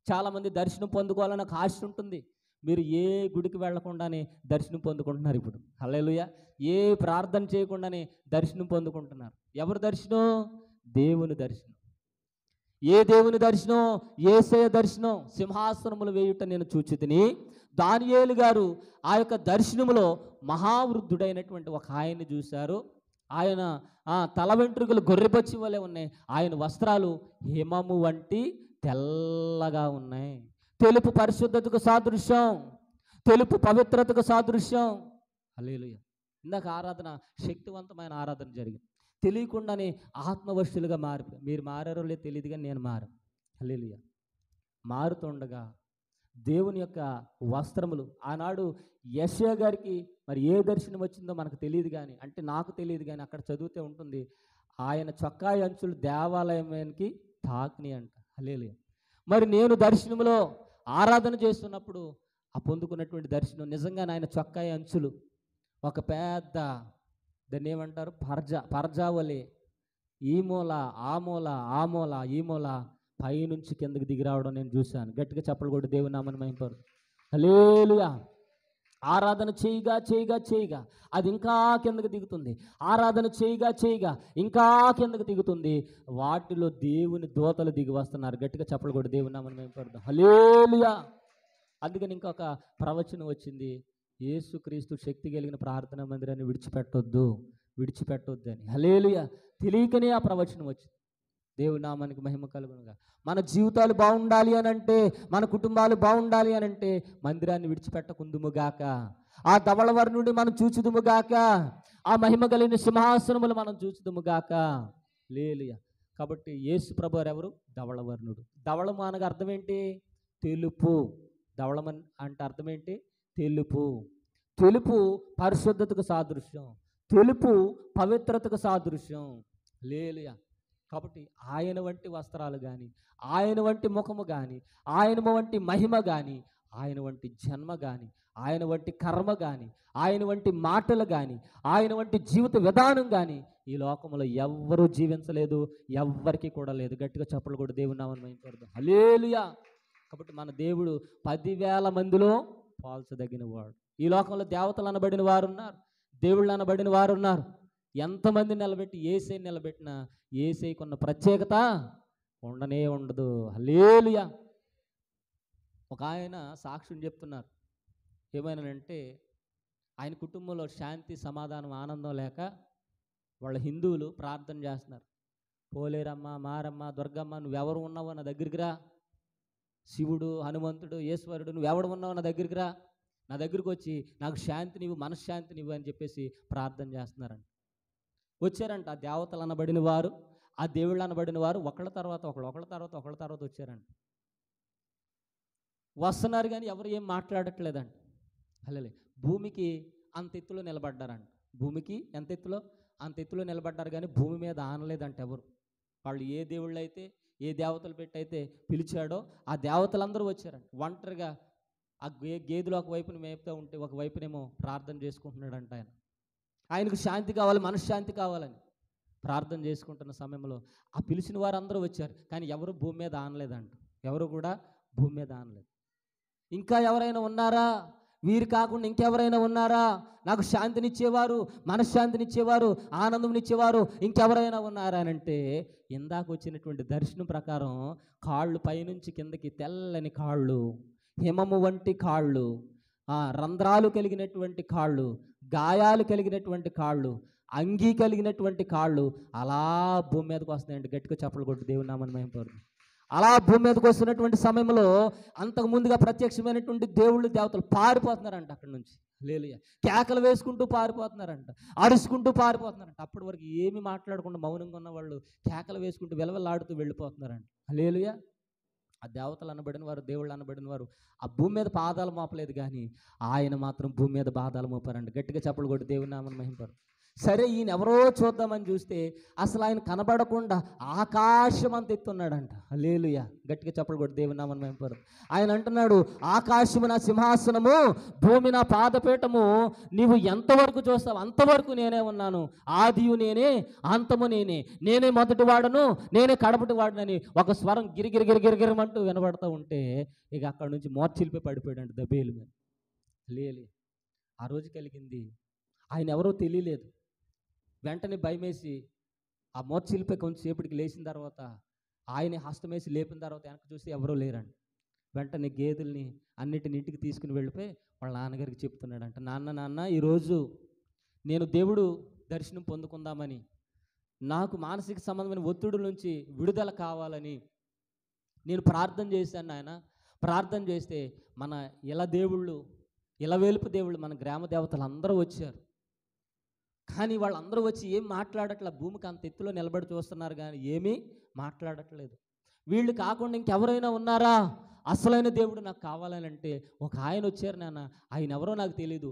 చాలామంది దర్శనం పొందుకోవాలని ఒక ఆశ ఉంటుంది. మీరు ఏ గుడికి వెళ్లకుండానే దర్శనం పొందుకుంటున్నారు ఇప్పుడు. హల్లెలూయా. ఏ ప్రార్థన చేయకుండానే దర్శనం పొందుకుంటున్నారు. ఎవరు దర్శనం? దేవుని దర్శనం. ఏ దేవుని దర్శనం? యేసయ్య దర్శనం. సింహాసనములు వేయుట నేను చూచితిని. దానియేలు గారు ఆ యొక్క దర్శనములో మహావృద్ధుడైనటువంటి ఒక ఆయన్ని చూశారు. ఆయన తల వెంట్రుకలు గొర్రెపచ్చి వలె ఉన్నాయి, ఆయన వస్త్రాలు హిమము వంటి తెల్లగా ఉన్నాయి. తెలుపు పరిశుద్ధతకు సాదృశ్యం, తెలుపు పవిత్రతకు సాదృశ్యం. హల్లెలూయా. ఇందాక ఆరాధన శక్తివంతమైన ఆరాధన జరిగింది. తెలియకుండానే ఆత్మవశులుగా మారిపోయి, మీరు మారారో లేదు తెలియదు కానీ నేను మారాను. హల్లెలూయా. మారుతుండగా దేవుని యొక్క వస్త్రములు, ఆనాడు యెషయా గారికి మరి ఏ దర్శనం వచ్చిందో మనకు తెలియదు కానీ, అంటే నాకు తెలియదు కానీ అక్కడ చదివితే ఉంటుంది, ఆయన చొక్కా అంచులు దేవాలయానికి తాకిని అంట. హల్లెలూయా. మరి నేను దర్శనంలో ఆరాధన చేస్తున్నప్పుడు ఆ పొందుకున్నటువంటి దర్శనం నిజంగా ఆయన చొక్కా అంచులు ఒక పెద్ద, దాన్ని ఏమంటారు, పరజావలే, ఈ మూల ఆ మూల ఆ మూల ఈ మూల పైనుంచి కిందకి దిగి రావడం నేను చూశాను. గట్టిగా చప్పలు కొట్టి దేవుని నామమున మహిమపరు. హల్లెలూయా. ఆరాధన చేయగా చేయగా చేయగా అది ఇంకా కిందకి దిగుతుంది. ఆరాధన చేయగా చేయగా ఇంకా కిందకి దిగుతుంది. వాటిలో దేవుని దూతలు దిగి వస్తున్నారు. గట్టిగా చప్పలు కొట్టి దేవుని నామమున మహిమపరుద్దాం. హల్లెలూయా. అందుకని ఇంకొక ప్రవచనం వచ్చింది, యేసుక్రీస్తు శక్తి కలిగిన ప్రార్థనా మందిరాన్ని విడిచిపెట్టొద్దు అని. హల్లెలూయా. తెలియకనే ఆ ప్రవచనం వచ్చింది. దేవుని నామానికి మహిమ కలుగునుగా. మన జీవితాలు బాగుండాలి అని అంటే, మన కుటుంబాలు బాగుండాలి అని అంటే మందిరాన్ని విడిచిపెట్టకుందుముగాక, ఆ ధవళవర్ణుడిని మనం చూచుదుముగాక, ఆ మహిమ కలిగిన సింహాసనములు మనం చూచుదుముగాక. హల్లెలూయా. కాబట్టి యేసు ప్రభువారు ఎవరు? ధవళవర్ణుడు. ధవళము అనగా అర్థం ఏంటి? తెలుపు. ధవళమన్ అంటే అర్థం ఏంటి? తెలుపు. తెలుపు పరిశుద్ధతకు సాదృశ్యం, తెలుపు పవిత్రతకు సాదృశ్యం. హల్లెలూయా. కాబట్టి ఆయన వంటి వస్త్రాలు కానీ, ఆయన వంటి ముఖము కానీ, ఆయన వంటి మహిమ కానీ, ఆయన వంటి జన్మ కానీ, ఆయన వంటి కర్మ కానీ, ఆయన వంటి మాటలు కానీ, ఆయన వంటి జీవిత విధానం కానీ ఈ లోకంలో ఎవ్వరూ జీవించలేదు, ఎవ్వరికి కూడా లేదు. గట్టిగా చప్పలు కూడా దేవుని నామమున మహిమపరుద్దాం. హల్లెలూయా. కాబట్టి మన దేవుడు 10,000 మందిలో పోల్చదగిన వాడు. ఈ లోకంలో దేవతలు అనబడిన వారు ఉన్నారు, దేవుళ్ళు అనబడిన వారు ఉన్నారు. ఎంతమంది నిలబెట్టి యేసయ్యని నిలబెట్టినా యేసయ్యకున్న ప్రత్యేకత ఉండనే ఉండదు. హల్లెలూయా. ఒక ఆయన సాక్ష్యం చెప్తున్నారు. ఏమైనానంటే, ఆయన కుటుంబంలో శాంతి సమాధానం ఆనందం లేక వాళ్ళ హిందువులు ప్రార్థన చేస్తున్నారు. పోలేరమ్మ, మారమ్మ, దుర్గమ్మ, నువ్వెవరు ఉన్నావో నా దగ్గరికి రా. శివుడు, హనుమంతుడు, ఈశ్వరుడు, నువ్వెవడు ఉన్నావో నా దగ్గరికి రా. నా దగ్గరికి వచ్చి నాకు శాంతినివ్వు, మనశ్శాంతినివ్వు అని చెప్పేసి ప్రార్థన చేస్తున్నారంట. వచ్చారంట ఆ దేవతలు అనబడిన వారు, ఆ దేవుళ్ళు అనబడిన వారు ఒకళ్ళ తర్వాత ఒకళ్ళ వచ్చారంట. వస్తున్నారు కానీ ఎవరు ఏం మాట్లాడట్లేదంట. హల్లెలూయా. భూమికి అంత ఎత్తులో నిలబడ్డారంట. భూమికి ఎంత ఎత్తులో? అంత ఎత్తులో నిలబడ్డారు కానీ భూమి మీద ఆనలేదంట ఎవరు. వాళ్ళు ఏ దేవుళ్ళు అయితే, ఏ దేవతలు పెట్టయితే పిలిచాడో ఆ దేవతలందరూ వచ్చారంట. ఒంటరిగా ఆ గేదెలు ఒకవైపున మేపుతూ ఉంటే ఒకవైపునేమో ప్రార్థన చేసుకుంటున్నాడంట. ఆయనకు శాంతి కావాలి, మనశ్శాంతి కావాలని ప్రార్థన చేసుకుంటున్న సమయంలో ఆ పిలిచిన వారందరూ వచ్చారు కానీ ఎవరు భూమి మీద ఆనలేదంట. ఎవరు కూడా భూమి మీద ఆనలేదు. ఇంకా ఎవరైనా ఉన్నారా? వీరు కాకుండా ఇంకెవరైనా ఉన్నారా? నాకు శాంతినిచ్చేవారు, మనశ్శాంతినిచ్చేవారు, ఆనందంనిచ్చేవారు ఇంకెవరైనా ఉన్నారా అని అంటే, ఇందాక వచ్చినటువంటి దర్శనం ప్రకారం కాళ్ళు పైనుంచి కిందకి తెల్లని కాళ్ళు, హిమము వంటి కాళ్ళు, రంధ్రాలు కలిగినటువంటి కాళ్ళు, గాయాలు కలిగినటువంటి కాళ్ళు, అంగీ కలిగినటువంటి కాళ్ళు అలా భూమి మీదకి వస్తున్నాయండి. గట్టిగా చప్పలు కొట్టి దేవుని నామమున మహిమపరుద్దాం. అలా భూమి మీదకి వస్తున్నటువంటి సమయంలో అంతకు ముందుగా ప్రత్యక్షమైనటువంటి దేవుళ్ళు దేవతలు పారిపోతున్నారంట అక్కడి నుంచి. హల్లెలూయా. కేకలు వేసుకుంటూ పారిపోతున్నారంట, అరుచుకుంటూ పారిపోతున్నారంట. అప్పటి వరకు ఏమి మాట్లాడకుండా మౌనంగా ఉన్న వాళ్ళు కేకలు వేసుకుంటూ విలవలాడుతూ వెళ్ళిపోతున్నారంట. హల్లెలూయా. ఆ దేవతలు అనబడిన వారు, దేవుళ్ళు అనబడిన వారు ఆ భూమి మీద పాదాలు మోపలేదు కానీ ఆయన మాత్రం భూమి మీద పాదాలు మోపారంట. గట్టిగా చప్పలు కొట్టి దేవుని నామమున మహిమపరు. సరే, ఈయన ఎవరో చూద్దామని చూస్తే అసలు ఆయన కనబడకుండా ఆకాశం అంత ఎత్తున్నాడంట. హల్లెలూయా. గట్టిగా చప్పలు కొట్టి దేవుని నామమున మహిమపరు. ఆయన అంటున్నాడు, ఆకాశము నా సింహాసనము, భూమి నా పాదపీఠము, నీవు ఎంతవరకు చూస్తావు అంతవరకు నేనే ఉన్నాను. ఆదియు నేనే, అంతము నేనే, నేనే మొదటి వాడను, నేనే కడపటి వాడనని ఒక స్వరం గిరిగిరిగిరిగిరిగిరమంటూ వినబడతా ఉంటే ఇక అక్కడ నుంచి మోర్చిల్పి పడిపోయాడంట దబేలు మీద. హల్లెలూయా. ఆ రోజు కలిగింది ఆయన ఎవరో తెలియలేదు. వెంటనే భయమేసి ఆ మోర్చిల్పై కొంచెంసేపటికి లేచిన తర్వాత ఆయన హస్తమేసి లేపిన తర్వాత వెనక చూసి ఎవరో లేరండి. వెంటనే గేదెల్ని అన్నిటిని ఇంటికి తీసుకుని వెళ్ళిపోయి వాళ్ళ నాన్నగారికి చెప్తున్నాడంట, నాన్న ఈరోజు నేను దేవుడు దర్శనం పొందుకుందామని, నాకు మానసిక సంబంధమైన ఒత్తిడి నుంచి విడుదల కావాలని నేను ప్రార్థన చేశాను నాయన. ప్రార్థన చేస్తే మన ఇలవేలుపు దేవుళ్ళు, మన గ్రామ దేవతలు అందరూ వచ్చారు. కానీ వాళ్ళందరూ వచ్చి ఏం మాట్లాడట్లేదు. భూమికి అంత ఎత్తులో నిలబడి చూస్తున్నారు కానీ ఏమీ మాట్లాడట్లేదు. వీళ్ళు కాకుండా ఇంకెవరైనా ఉన్నారా? అసలైన దేవుడు నాకు కావాలని అంటే ఒక ఆయన వచ్చారు నాన్న, ఆయన ఎవరో నాకు తెలియదు.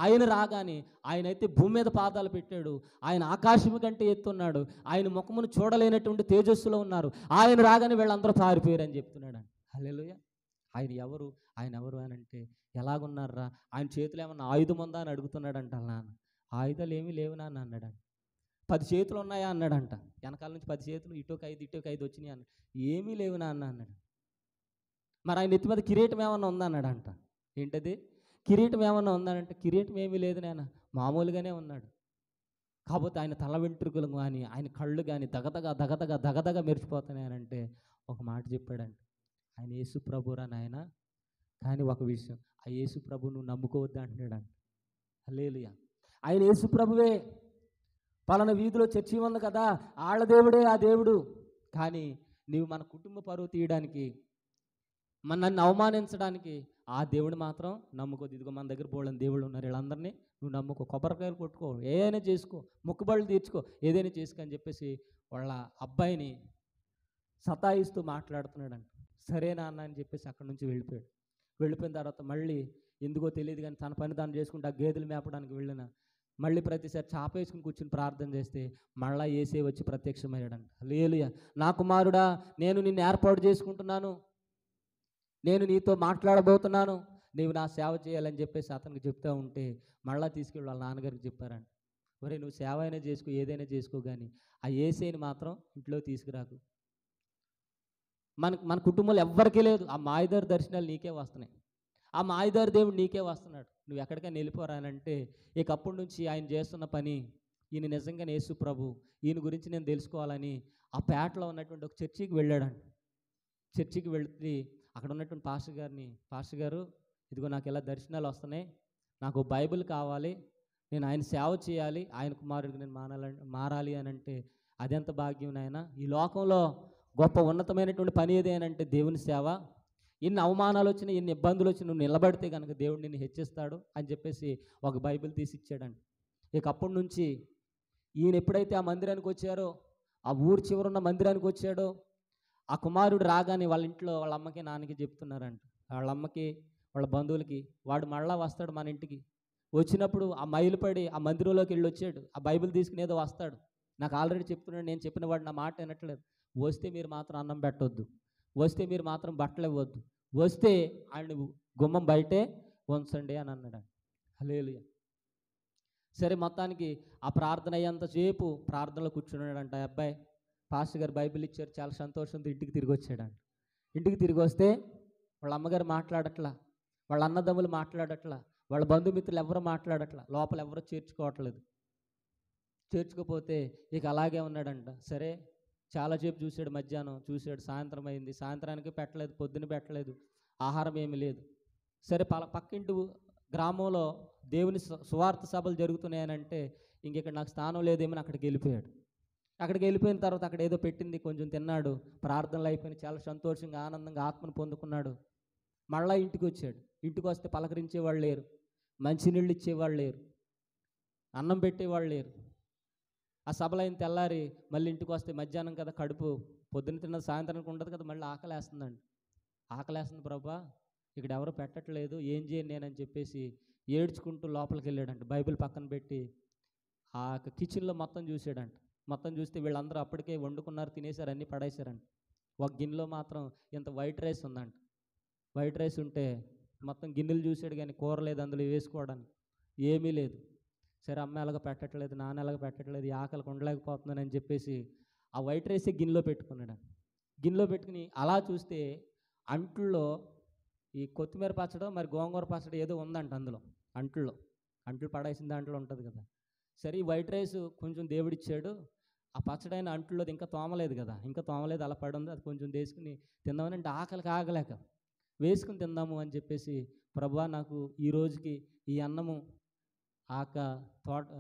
ఆయన రాగానే ఆయన అయితే భూమి మీద పాదాలు పెట్టాడు, ఆయన ఆకాశం కంటే ఎత్తున్నాడు, ఆయన ముఖమును చూడలేనటువంటి తేజస్సులో ఉన్నారు, ఆయన రాగానే వీళ్ళందరూ పారిపోయారు అని చెప్తున్నాడు. హల్లెలూయా. ఆయన ఎవరు? ఆయన ఎవరు అని అంటే, ఎలాగున్నారా? ఆయన చేతులు ఏమన్నా ఆయుధం ఉందా అని అడుగుతున్నాడంట. నాన్న, ఆయుధాలు ఏమీ లేవు నాన్న అన్నాడంట. 10 చేతులు ఉన్నాయా అన్నాడంట. వెనకాల నుంచి 10 చేతులు, ఇటొక 5 ఇటొక 5 వచ్చినాయి అన్న. ఏమీ లేవు నాన్న అన్నాడు. మరి ఆయన నెత్తి మీద కిరీటం ఏమన్నా ఉందా అన్నాడంట. ఏంటది? కిరీటం ఏమన్నా ఉందానంటే, కిరీటం ఏమీ లేదు నాన్న, మామూలుగానే ఉన్నాడు. కాకపోతే ఆయన తల వెంట్రుకలు కానీ ఆయన కళ్ళు కానీ దగదగ మెరిచిపోతున్నాయనంటే ఒక మాట చెప్పాడంట, ఆయన యేసు ప్రభురా నాయన. కానీ ఒక విషయం, ఆ యేసు ప్రభు నువ్వు నమ్ముకోవద్దు అంటున్నాడంట. హల్లెలూయా. ఆయన యేసు ప్రభువే, పలానా వీధిలో చర్చి ఉంది కదా, ఆళ్ళ దేవుడే ఆ దేవుడు. కానీ నీవు మన కుటుంబ పరువు తీయడానికి, నన్ను అవమానించడానికి ఆ దేవుడు మాత్రం నమ్ముకోదు. ఇదిగో మన దగ్గర బోళ్ళని దేవుళ్ళు ఉన్నారు, వీళ్ళందరినీ నువ్వు నమ్ముకో, కొబ్బరికాయలు కొట్టుకో, ఏదైనా చేసుకో, మొక్కుబడులు తీర్చుకో, ఏదైనా చేసుకో అని చెప్పేసి వాళ్ళ అబ్బాయిని సతాయిస్తూ మాట్లాడుతున్నాడంట. సరేనా అన్న అని చెప్పేసి అక్కడి నుంచి వెళ్ళిపోయాడు. వెళ్ళిపోయిన తర్వాత మళ్ళీ ఎందుకో తెలియదు కానీ తన పని తాను చేసుకుంటే ఆ గేదెలు మేపడానికి వెళ్ళిన మళ్ళీ ప్రతిసారి చాపేసుకుని కూర్చుని ప్రార్థన చేస్తే మళ్ళా యేసే వచ్చి ప్రత్యక్షమయ్యాడంట. హల్లెలూయా. నా కుమారుడా, నేను నిన్ను ఏర్పాటు చేసుకుంటున్నాను, నేను నీతో మాట్లాడబోతున్నాను, నీవు నా సేవ చేయాలని చెప్పేసి అతనికి చెప్తూ ఉంటే మళ్ళీ తీసుకెళ్ళి వాళ్ళ నాన్నగారికి చెప్పారంట, ఒరే నువ్వు సేవ అయినా చేసుకో, ఏదైనా చేసుకో, కానీ ఆ యేసేని మాత్రం ఇంట్లో తీసుకురాకు. మన కుటుంబంలో ఎవ్వరికీ లేదు. ఆ మాయదారి దర్శనాలు నీకే వస్తున్నాయి, ఆ మాయదారి దేవుడు నీకే వస్తున్నాడు, నువ్వు ఎక్కడికైనా వెళ్ళిపోరానంటే ఇక అప్పటి నుంచి ఆయన చేస్తున్న పని, ఈయన నిజంగా యేసు ప్రభు, ఈయన గురించి నేను తెలుసుకోవాలని ఆ పేటలో ఉన్నటువంటి ఒక చర్చికి వెళ్ళాడంట. చర్చికి వెళ్తే అక్కడ ఉన్నటువంటి పాస్టర్ గారు ఇదిగో నాకు ఇలా దర్శనాలు వస్తున్నాయి, నాకు బైబిల్ కావాలి, నేను ఆయన సేవ చేయాలి, ఆయన కుమారుడికి నేను మారాలి అని అంటే, అదెంత భాగ్యం నాయన. ఈ లోకంలో గొప్ప ఉన్నతమైనటువంటి పని ఏది అని అంటే దేవుని సేవ. ఎన్ని అవమానాలు వచ్చినా, ఎన్ని ఇబ్బందులు వచ్చినా నువ్వు నిలబడితే కనుక దేవుడు నిన్ను హెచ్చిస్తాడు అని చెప్పేసి ఒక బైబిల్ తీసి ఇచ్చాడండి. ఇక అప్పటి నుంచి ఈయన ఎప్పుడైతే ఆ మందిరానికి వచ్చారో, ఆ ఊరు చివరున్న మందిరానికి వచ్చాడో, ఆ కుమారుడు రాగానే వాళ్ళ ఇంట్లో వాళ్ళ అమ్మకి నాన్నకి చెప్తున్నారంట, వాళ్ళ అమ్మకి వాళ్ళ బంధువులకి, వాడు మళ్ళా వస్తాడు మన ఇంటికి, వచ్చినప్పుడు ఆ మైలుపడి ఆ మందిరంలోకి వెళ్ళి వచ్చాడు, ఆ బైబిల్ తీసుకుని ఏదో వస్తాడు, నాకు ఆల్రెడీ చెప్తున్నాడు, నేను చెప్పిన వాడు నా మాట వినట్లేదు, వస్తే మీరు మాత్రం అన్నం పెట్టొద్దు, వస్తే మీరు మాత్రం బట్టలు ఇవ్వద్దు, వస్తే ఆయన గుమ్మం బయటే ఉంచండి అని అన్నాడు. హల్లెలూయా. సరే మొత్తానికి ఆ ప్రార్థన అయ్యేంతసేపు ప్రార్థనలో కూర్చున్నాడంట ఆ అబ్బాయి. పాస్టర్ గారు బైబిల్ ఇచ్చారు, చాలా సంతోషంతో ఇంటికి తిరిగి వచ్చాడంట. ఇంటికి తిరిగి వస్తే వాళ్ళ అమ్మగారు మాట్లాడట్లా, వాళ్ళ అన్నదమ్ములు మాట్లాడట్లా, వాళ్ళ బంధుమిత్రులు ఎవరు మాట్లాడట్లా, లోపల ఎవరు చేర్చుకోవట్లేదు. చేర్చుకోపోతే ఇక అలాగే ఉన్నాడంట. సరే చాలాసేపు చూశాడు, మధ్యాహ్నం చూశాడు, సాయంత్రం అయింది, సాయంత్రానికి పెట్టలేదు, పొద్దున పెట్టలేదు, ఆహారం ఏమీ లేదు. సరే పక్కింటి గ్రామంలో దేవుని సువార్త సభలు జరుగుతున్నాయనంటే ఇంక ఇక్కడ నాకు స్థానం లేదేమని అక్కడికి వెళ్ళిపోయాడు. అక్కడికి వెళ్ళిపోయిన తర్వాత అక్కడ ఏదో పెట్టింది కొంచెం తిన్నాడు, ప్రార్థనలు అయిపోయినాయి, చాలా సంతోషంగా ఆనందంగా ఆత్మను పొందుకున్నాడు. మళ్ళీ ఇంటికి వచ్చాడు. ఇంటికి వస్తే పలకరించేవాళ్ళు లేరు, మంచినీళ్ళు ఇచ్చేవాళ్ళు లేరు, అన్నం పెట్టేవాళ్ళు లేరు. ఆ సభలైన తెల్లారి మళ్ళీ ఇంటికి వస్తే మధ్యాహ్నం కదా, కడుపు పొద్దున్న తిన్నది సాయంత్రానికి ఉండదు కదా, మళ్ళీ ఆకలేస్తుందండి. ఆకలేస్తుంది ప్రభా, ఇక్కడ ఎవరు పెట్టట్లేదు, ఏం చేయను నేనని చెప్పేసి ఏడ్చుకుంటూ లోపలికి వెళ్ళాడంట. బైబిల్ పక్కన పెట్టి ఆ కిచెన్లో మొత్తం చూసాడంట. మొత్తం చూస్తే వీళ్ళందరూ అప్పటికే వండుకున్నారు, తినేశారు, అన్నీ పడేశారంట. ఒక గిన్నెలో మాత్రం ఇంత వైట్ రైస్ ఉందంట. వైట్ రైస్ ఉంటే మొత్తం గిన్నెలు చూసాడు కానీ కూర లేదు అందులో వేసుకోవడానికి, ఏమీ లేదు. సరే అమ్మ ఎలాగ పెట్టట్లేదు, నాన్న ఎలాగ పెట్టట్లేదు, ఈ ఆకలికి ఉండలేకపోతున్నానని చెప్పేసి ఆ వైట్ రైసే గిన్నెలో పెట్టుకున్నాడు. గిన్నెలో పెట్టుకుని అలా చూస్తే అంట్లో ఈ కొత్తిమీర పచ్చడి మరి గోంగూర పచ్చడి ఏదో ఉందంట అందులో, అంట్లు పడేసిన దాంట్లో ఉంటుంది కదా. సరే ఈ వైట్ రైస్ కొంచెం దేవుడిచ్చాడు, ఆ పచ్చడైన అంట్లోది ఇంకా తోమలేదు కదా, ఇంకా తోమలేదు, అలా పడి ఉంది, అది కొంచెం వేసుకుని తిందామని అంటే ఆకలికి ఆగలేక వేసుకుని తిందాము అని చెప్పేసి, ప్రభువా నాకు ఈ రోజుకి ఈ అన్నము ఆక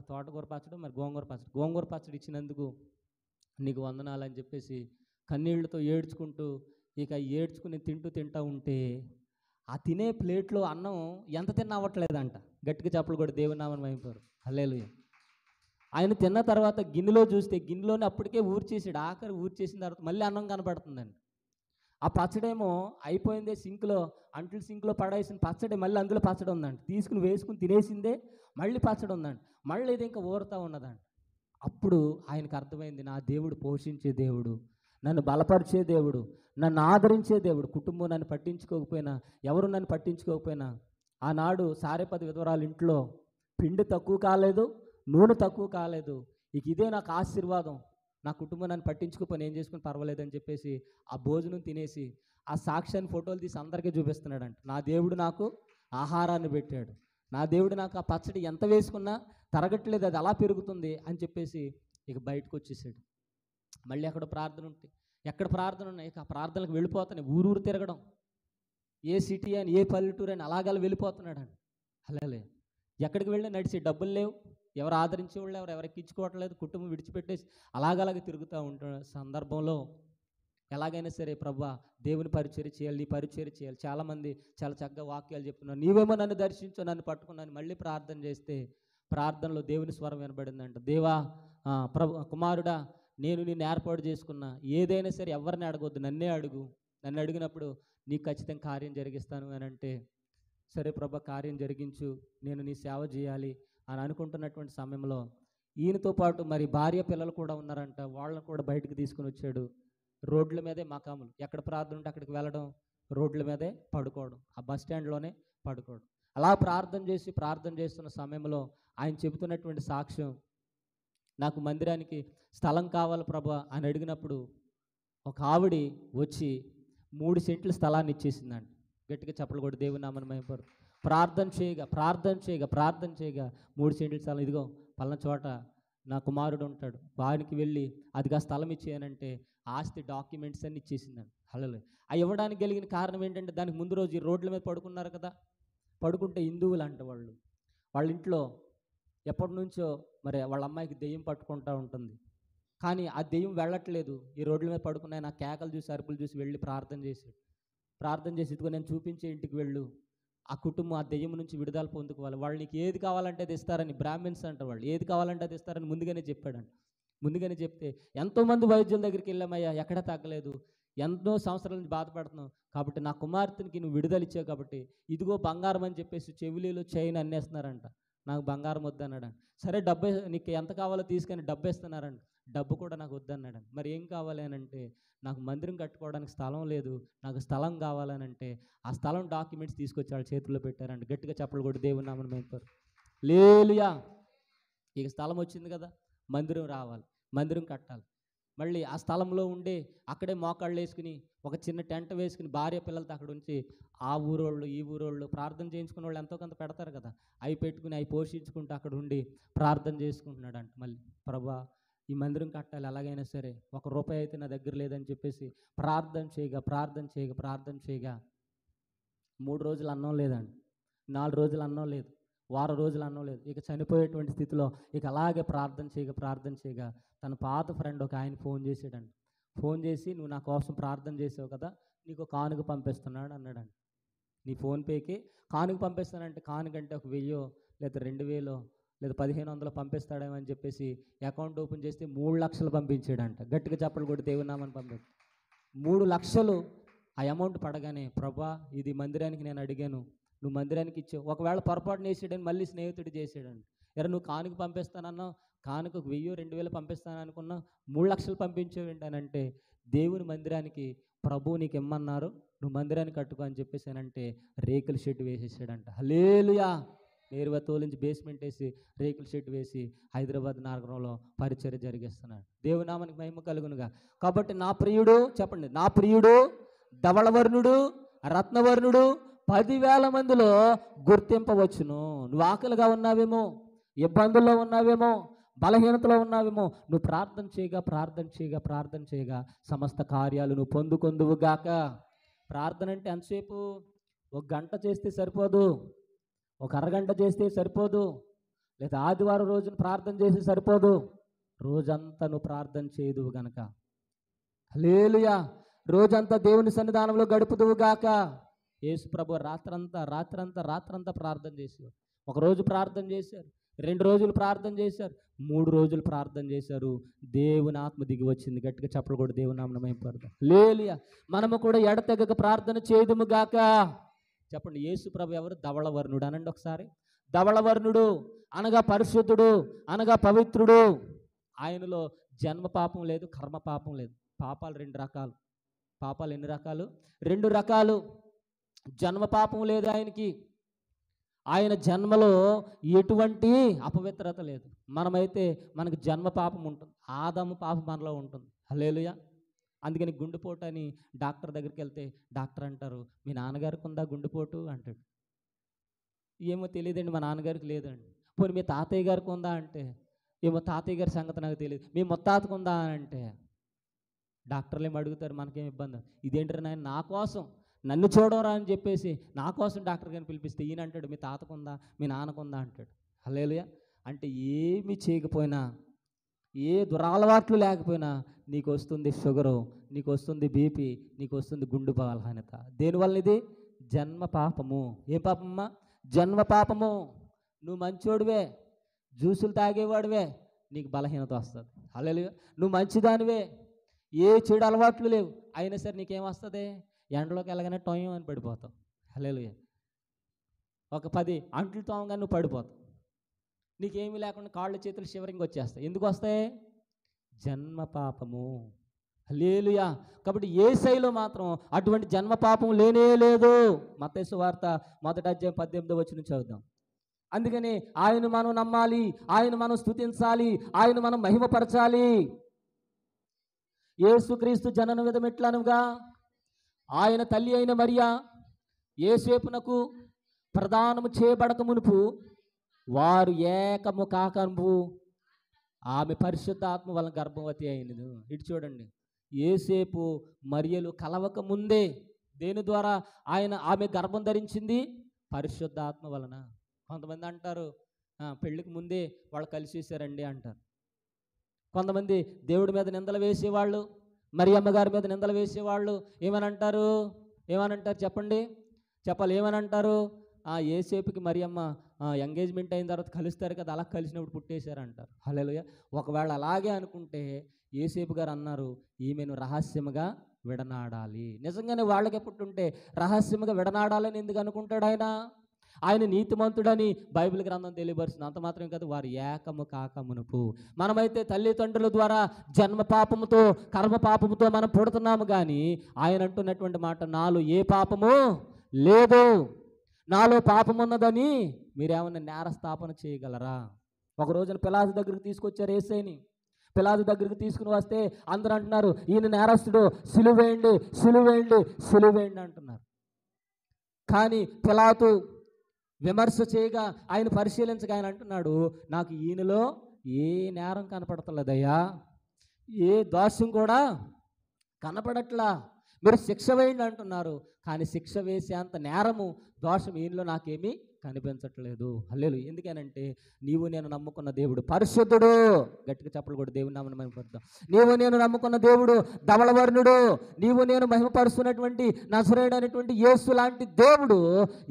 తోటకూర పచ్చడి మరి గోంగూర పచ్చడి ఇచ్చినందుకు నీకు వందనాలు అని చెప్పేసి కన్నీళ్లతో ఏడ్చుకుంటూ ఇక ఏడ్చుకుని తింటూ ఉంటే ఆ తినే ప్లేట్లో అన్నం ఎంత తిన్నా అవ్వట్లేదంట. గట్టిగా చప్పలు కూడా దేవుని నామమున మహిమపరు. హల్లెలూయా. ఆయన తిన్న తర్వాత గిన్నెలో చూస్తే గిన్నెలోనే అప్పటికే ఊర్చేసాడు, ఆఖరి ఊర్చేసిన తర్వాత మళ్ళీ అన్నం కనపడుతుందండి. ఆ పచ్చడేమో అయిపోయిందే, సింక్లో అంట్లు సింక్లో పడేసిన పచ్చడి మళ్ళీ అందులో పచ్చడి ఉందండి. తీసుకుని వేసుకుని తినేసిందే, మళ్ళీ పచ్చడి ఉందండి. మళ్ళీ ఇది ఇంకా ఊరుతూ ఉన్నదండి. అప్పుడు ఆయనకు అర్థమైంది, నా దేవుడు పోషించే దేవుడు, నన్ను బలపరిచే దేవుడు, నన్ను ఆదరించే దేవుడు. కుటుంబం నన్ను పట్టించుకోకపోయినా, ఎవరు నన్ను పట్టించుకోకపోయినా, ఆనాడు సారేపతి విధవరాలు ఇంట్లో పిండి తక్కువ కాలేదు, నూనె తక్కువ కాలేదు. ఇక ఇదే నాకు ఆశీర్వాదం, నా కుటుంబం నన్ను పట్టించుకోపోయినా ఏం చేసుకుని పర్వాలేదని చెప్పేసి ఆ భోజనం తినేసి ఆ సాక్ష్యాన్ని ఫోటోలు తీసి అందరికీ చూపిస్తున్నాడంట. నా దేవుడు నాకు ఆహారాన్ని పెట్టాడు, నా దేవుడు నాకు ఆ పచ్చడి ఎంత వేసుకున్నా తరగట్లేదు, అది అలా పెరుగుతుంది అని చెప్పేసి ఇక బయటకు వచ్చేసాడు. మళ్ళీ అక్కడ ప్రార్థన ఉంటే, ఎక్కడ ప్రార్థన ఉన్నాయి ఇక ఆ ప్రార్థనలకు వెళ్ళిపోతున్నాయి, ఊరూరు తిరగడం, ఏ సిటీ అని ఏ పల్లెటూరు అని అలాగలా వెళ్ళిపోతున్నాడు అండి. అలాగే ఎక్కడికి వెళ్ళినా నడిచి, డబ్బులు లేవు, ఎవరు ఆదరించేవాళ్ళు ఎవరు ఎక్కించుకోవట్లేదు, కుటుంబం విడిచిపెట్టేసి అలాగలాగే తిరుగుతూ ఉంటున్న సందర్భంలో ఎలాగైనా సరే ప్రభువా దేవుని పరిచర్య చేయాలి, నీ పరిచర్య చేయాలి. చాలామంది చాలా చక్కగా వాక్యాలు చెప్తున్నారు, నీవేమో నన్ను దర్శించు, నన్ను పట్టుకున్నాను. మళ్ళీ ప్రార్థన చేస్తే ప్రార్థనలో దేవుని స్వరం వినబడిందంట. దేవా, కుమారుడా, నేను నిన్ను ఏర్పాటు చేసుకున్నా, ఏదైనా సరే ఎవరిని అడగొద్దు, నన్నే అడుగు, నన్ను అడిగినప్పుడు నీకు ఖచ్చితంగా కార్యం జరిగిస్తాను అని అంటే, సరే ప్రభా కార్యం జరిగించు, నేను నీ సేవ చేయాలి అని అనుకుంటున్నటువంటి సమయంలో ఈయనతో పాటు మరి భార్య పిల్లలు కూడా ఉన్నారంట. వాళ్ళని కూడా బయటకు తీసుకుని వచ్చాడు. రోడ్ల మీదే మకాములు, ఎక్కడ ప్రార్థన ఉంటే అక్కడికి వెళ్ళడం, రోడ్ల మీదే పడుకోవడం, ఆ బస్ స్టాండ్లోనే పడుకోవడం. అలా ప్రార్థన చేస్తున్న సమయంలో ఆయన చెబుతున్నటువంటి సాక్ష్యం, నాకు మందిరానికి స్థలం కావాలి ప్రభా అని అడిగినప్పుడు ఒక ఆవిడ వచ్చి 3 సెంట్ల స్థలాన్ని ఇచ్చేసిందండి. గట్టిగా చప్పలు కొట్టి దేవుని నామమున మహిమపరు. ప్రార్థన చేయగా 3 సెంట్ల స్థలం, ఇదిగో పలానా చోట నా కుమారుడు ఉంటాడు, వారికి వెళ్ళి అదిగా స్థలం ఇచ్చేయనంటే ఆస్తి డాక్యుమెంట్స్ అన్ని ఇచ్చేసిందండి. హల్లెలూయా. అవి ఇవ్వడానికి కలిగిన కారణం ఏంటంటే, దానికి ముందు రోజు ఈ రోడ్ల మీద పడుకున్నారు కదా, పడుకుంటే హిందువులు అంట వాళ్ళ ఇంట్లో ఎప్పటి నుంచో మరి వాళ్ళ అమ్మాయికి దెయ్యం పట్టుకుంటూ ఉంటుంది. కానీ ఆ దెయ్యం వెళ్ళట్లేదు, ఈ రోడ్ల మీద పడుకున్నాయి, నా కేకలు చూసి అరుపులు చూసి వెళ్ళి ప్రార్థన చేసి ఇదిగో నేను చూపించే ఇంటికి వెళ్ళు, ఆ కుటుంబం ఆ దెయ్యం నుంచి విడుదల పొందుకోవాలి, వాళ్ళు నీకు ఏది కావాలంటే అది ఇస్తారని, బ్రాహ్మిన్స్ అంట వాళ్ళు, ఏది కావాలంటే అది ఇస్తారని ముందుగానే చెప్పాడంట. ముందుగానే చెప్తే ఎంతోమంది వైద్యుల దగ్గరికి వెళ్ళామయ్యా, ఎక్కడ తగ్గలేదు, ఎన్నో సంవత్సరాల నుంచి బాధపడుతున్నావు, కాబట్టి నా కుమార్తెనికి నువ్వు విడుదల ఇచ్చావు, కాబట్టి ఇదిగో బంగారం అని చెప్పేసి చెవులీలు చైన్ అన్నేస్తున్నారంట. నాకు బంగారం వద్దన్నాడంట. సరే డబ్బు నీకు ఎంత కావాలో తీసుకొని డబ్బు ఇస్తున్నారంట. డబ్బు కూడా నాకు వద్దన్నాడంట. మరి ఏం కావాలి అని అంటే, నాకు మందిరం కట్టుకోవడానికి స్థలం లేదు, నాకు స్థలం కావాలని అంటే ఆ స్థలం డాక్యుమెంట్స్ తీసుకొచ్చి వాళ్ళ చేతుల్లో పెట్టారంట. గట్టిగా చప్పలు కొట్టి దేవుని నామమున మహిమపరు. హల్లెలూయా. ఇక స్థలం వచ్చింది కదా, మందిరం రావాలి, మందిరం కట్టాలి. మళ్ళీ ఆ స్థలంలో ఉండే అక్కడే మోకాళ్ళు వేసుకుని ఒక చిన్న టెంట్ వేసుకుని భార్య పిల్లలతో అక్కడ ఉంచి ఆ ఊరోళ్ళు ఈ ఊరోళ్ళు ప్రార్థన చేయించుకునే వాళ్ళు ఎంతో కొంత పెడతారు కదా, అవి పెట్టుకుని అవి పోషించుకుంటూ అక్కడ ఉండి ప్రార్థన చేసుకుంటున్నాడంట. మళ్ళీ ప్రభా ఈ మందిరం కట్టాలి, ఎలాగైనా సరే, ₹1 అయితే నా దగ్గర లేదని చెప్పేసి ప్రార్థన చేయగా 3 రోజులు అన్నం లేదండి, 4 రోజులు అన్నం లేదు, వారం రోజులు అన్నం లేదు. ఇక చనిపోయేటువంటి స్థితిలో ఇక అలాగే ప్రార్థన చేయగా తన పాత ఫ్రెండ్ ఒక ఆయన ఫోన్ చేసాడండి. ఫోన్ చేసి, నువ్వు నా కోసం ప్రార్థన చేసావు కదా, నీకు కానుక పంపిస్తున్నాడు అన్నాడండి. నీ ఫోన్పేకి కానుక పంపిస్తానంటే, కానుకంటే ఒక 1000 లేదా 2000 లేదా 1500 పంపిస్తాడేమో అని చెప్పేసి అకౌంట్ ఓపెన్ చేస్తే 3 లక్షలు పంపించాడంట. గట్టిగా చప్పలు కొట్టి దేవుని నామమున పంపించాడు. 3 లక్షలు ఆ అమౌంట్ పడగానే, ప్రభా ఇది మందిరానికి నేను అడిగాను, నువ్వు మందిరానికి ఇచ్చావు, ఒకవేళ పొరపాటున వేసాడని మళ్ళీ స్నేహితుడు చేసాడండి. ఎరా నువ్వు కానుక పంపిస్తానన్నావు, కానుక 1000-2000 పంపిస్తాను అనుకున్నా, 3 లక్షలు పంపించావు ఏంటనంటే, దేవుని మందిరానికి ప్రభువు నీకు ఇమ్మన్నారు, నువ్వు మందిరాన్ని కట్టుకో అని చెప్పేసానంటే రేకుల షెడ్ వేసేసాడంట. హల్లెలూయా. నేరుగా తోలించి బేస్మెంట్ వేసి రేకుల షెడ్ వేసి హైదరాబాద్ నగరంలో పరిచర్య జరిగిస్తున్నాడు. దేవుని నామానికి మహిమ కలుగునుగా. కాబట్టి నా ప్రియుడు, చెప్పండి, నా ప్రియుడు ధవళవర్ణుడు రత్నవర్ణుడు 10,000 మందిలో గుర్తింపవచ్చును. నువ్వు ఆకలిగా ఉన్నావేమో, ఇబ్బందుల్లో ఉన్నావేమో, బలహీనతలో ఉన్నావేమో, నువ్వు ప్రార్థన చేయగా సమస్త కార్యాలు నువ్వు పొందుకొందువుగాక. ప్రార్థన అంటే ఎంతసేపు? 1 గంట చేస్తే సరిపోదు, 1 అరగంట చేస్తే సరిపోదు, లేదా ఆదివారం రోజున ప్రార్థన చేస్తే సరిపోదు, రోజంతా నువ్వు ప్రార్థన చేయదువు గనక. హల్లెలూయా. రోజంతా దేవుని సన్నిధానంలో గడుపుదువు గాక. యేసు ప్రభు రాత్రంతా ప్రార్థన చేశారు. ఒకరోజు ప్రార్థన చేశారు, 2 రోజులు ప్రార్థన చేశారు, 3 రోజులు ప్రార్థన చేశారు, దేవుని ఆత్మ దిగి వచ్చింది. గట్టిగా చప్పలు కూడా దేవుని నామమున మహిమపడదాం. హల్లెలూయా. మనము కూడా ఎడతెగక ప్రార్థన చేయుదుము గాక. చెప్పండి, యేసు ప్రభు ఎవరు? ధవళవర్ణుడు అనండి ఒకసారి. ధవళవర్ణుడు అనగా పరిశుద్ధుడు, అనగా పవిత్రుడు. ఆయనలో జన్మ పాపం లేదు, కర్మ పాపం లేదు. పాపాలు 2 రకాలు. పాపాలు ఎన్ని రకాలు? 2 రకాలు. జన్మ పాపం లేదు ఆయనకి. ఆయన జన్మలో ఎటువంటి అపవిత్రత లేదు. మనమైతే మనకు జన్మ పాపం ఉంటుంది, ఆదాము పాపం మనలో ఉంటుంది. హల్లెలూయా. అందుకని గుండెపోటు అని డాక్టర్ దగ్గరికి వెళ్తే డాక్టర్ అంటారు, మీ నాన్నగారికి ఉందా గుండెపోటు అంటాడు. ఏమో తెలియదండి, మా నాన్నగారికి లేదండి. పోనీ మీ తాతయ్య గారికి ఉందా అంటే, ఏమో తాతయ్య గారి సంగతి నాకు తెలియదు. మీ ముత్తాతకు ఉందా అని అంటే డాక్టర్లు ఏమి అడుగుతారు, మనకేం ఇబ్బంది. ఇదేంటారు నాయన, నా కోసం నన్ను చూడరా అని చెప్పేసి నా కోసం డాక్టర్ గారిని పిలిపిస్తే ఈయన అంటాడు, మీ తాతకుందా మీ నాన్నకుందా అంటాడు. హల్లెలూయా. అంటే ఏమి చేయకపోయినా, ఏ దురలవాట్లు లేకపోయినా నీకు వస్తుంది షుగరు, నీకు వస్తుంది బీపీ, నీకు వస్తుంది గుండె బలహీనత. దేనివల్ల ఇది? జన్మ పాపము. ఏ పాపమ్మా? జన్మ పాపము. నువ్వు మంచోడివే, జ్యూసులు తాగేవాడివే, నీకు బలహీనత వస్తుంది. హల్లెలూయా. నువ్వు మంచిదానివే, ఏ చెడు అలవాట్లు లేవు, అయినా సరే నీకేమొస్తుంది? ఎండలోకి వెళ్ళగానే టొయ్యం అని పడిపోతావు. హల్లెలూయా. ఒక 10 అంట్లు తోమగానే నువ్వు పడిపోతావు. నీకేమీ లేకుండా కాళ్ళు చేతులు షివరింగ్ వచ్చేస్తాయి. ఎందుకు వస్తాయి? జన్మ పాపము. హల్లెలూయా. కాబట్టి యేసయ్యలో మాత్రం అటువంటి జన్మ పాపం లేనే లేదు. మత్తయి సువార్త 1వ అధ్యాయం 18వ వచనం చదువుదాం. అందుకని ఆయన మనం నమ్మాలి, ఆయన మనం స్తుతించాలి, ఆయన మనం మహిమపరచాలి. యేసుక్రీస్తు జనన విధం ఎట్లనగా, ఆయన తల్లి అయిన మరియా యేసేపునకు ప్రదానము చేయబడక మునుపు వారు ఏకము కాకము ఆమె పరిశుద్ధాత్మ వలన గర్భవతి అయినది. ఇటు చూడండి, యేసేపు మరియలు కలవక ముందే దేని ద్వారా ఆమె గర్భం ధరించింది? పరిశుద్ధాత్మ వలన. కొంతమంది అంటారు పెళ్ళికి ముందే వాళ్ళు కలిసేసారండి అంటారు. కొంతమంది దేవుడి మీద నిందలు వేసేవాళ్ళు, మరి అమ్మగారి మీద నిందలు వేసేవాళ్ళు ఏమనంటారు చెప్పండి, చెప్పాలి. ఏమనంటారు? యేసేపుకి మరి అమ్మ ఎంగేజ్మెంట్ అయిన తర్వాత కలుస్తారు కదా, అలా కలిసినప్పుడు పుట్టేశారు అంటారు. హల్లెలూయా. ఒకవేళ అలాగే అనుకుంటే యేసేపు గారు అన్నారు, ఈమెను రహస్యముగా విడనాడాలి. నిజంగానే వాళ్ళకే పుట్టుంటే రహస్యముగా విడనాడాలని ఎందుకు అనుకుంటాడు ఆయన? ఆయన నీతిమంతుడని బైబిల్ గ్రంథం తెలియపరుస్తుంది. అంత మాత్రం కాదు, వారు ఏకము కాక మునుపు. మనమైతే తల్లిదండ్రుల ద్వారా జన్మ పాపముతో, కర్మ పాపముతో మనం పుడుతున్నాము. కానీ ఆయన అంటున్నటువంటి మాట, నాలో ఏ పాపము లేదు, నాలో పాపం ఉన్నదని మీరేమన్నా నేరస్థాపన చేయగలరా? ఒక రోజున పిలాతు దగ్గరికి తీసుకొచ్చారు యేసయ్యని. పిలాతు దగ్గరికి తీసుకుని వస్తే అందరూ అంటున్నారు, ఈయన నేరస్తుడు, సిలువేయండి, సిలువేయండి, సిలువేయండి అంటున్నారు. కానీ పిలాతు విమర్శ చేయగా, ఆయన పరిశీలించగా ఆయన అంటున్నాడు, నాకు ఈయనలో ఏ నేరం కనపడతలేదయ్యా, ఏ దోషం కూడా కనపడట్లా. మీరు శిక్ష వేయండి అంటున్నారు, కానీ శిక్ష వేసేంత నేరము, దోషం ఈయనలో నాకేమీ కనిపించట్లేదు. హల్లెలూయా. ఎందుకనంటే నీవు నేను నమ్ముకున్న దేవుడు పరిశుద్ధుడు. గట్టిగా చప్పలు కూడా దేవుని నామమున మహిమపరుద్దాం. నీవు నేను నమ్ముకున్న దేవుడు ధవళవర్ణుడు. నీవు నేను మహిమపరుస్తున్నటువంటి నజరేయుడు అనేటువంటి యేసు లాంటి దేవుడు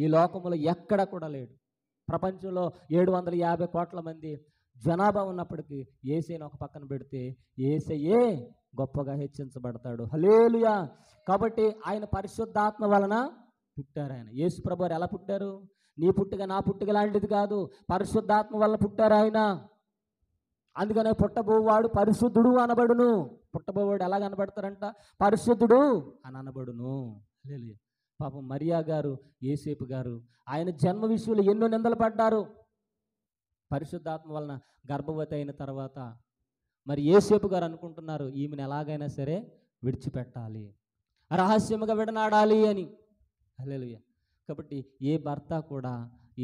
ఈ లోకంలో ఎక్కడ కూడా లేడు. ప్రపంచంలో 750 కోట్ల మంది జనాభా ఉన్నప్పటికీ యేసయ్యను ఒక పక్కన పెడితే యేసయ్యే గొప్పగా హెచ్చించబడతాడు. హల్లెలూయా. కాబట్టి ఆయన పరిశుద్ధాత్మ వలన పుట్టారు. ఆయన యేసు ప్రభు ఎలా పుట్టారు? నీ పుట్టుక నా పుట్టుక లాంటిది కాదు, పరిశుద్ధాత్మ వల్ల పుట్టారు ఆయన. అందుకనే పుట్టబోవాడు పరిశుద్ధుడు అనబడును. పుట్టబోవాడు ఎలా కనబడతారంట? పరిశుద్ధుడు అని అనబడును. హల్లెలూయా. పాపం మరియా గారు, యేసేపు గారు ఆయన జన్మ విషయంలో ఎన్నో నిందలు పడ్డారు. పరిశుద్ధాత్మ వలన గర్భవతి అయిన తర్వాత మరి యేసేపు గారు అనుకుంటున్నారు, ఈమెను ఎలాగైనా సరే విడిచిపెట్టాలి, రహస్యముగా విడనాడాలి అని. హల్లెలూయా. కాబట్టి ఏ భర్త కూడా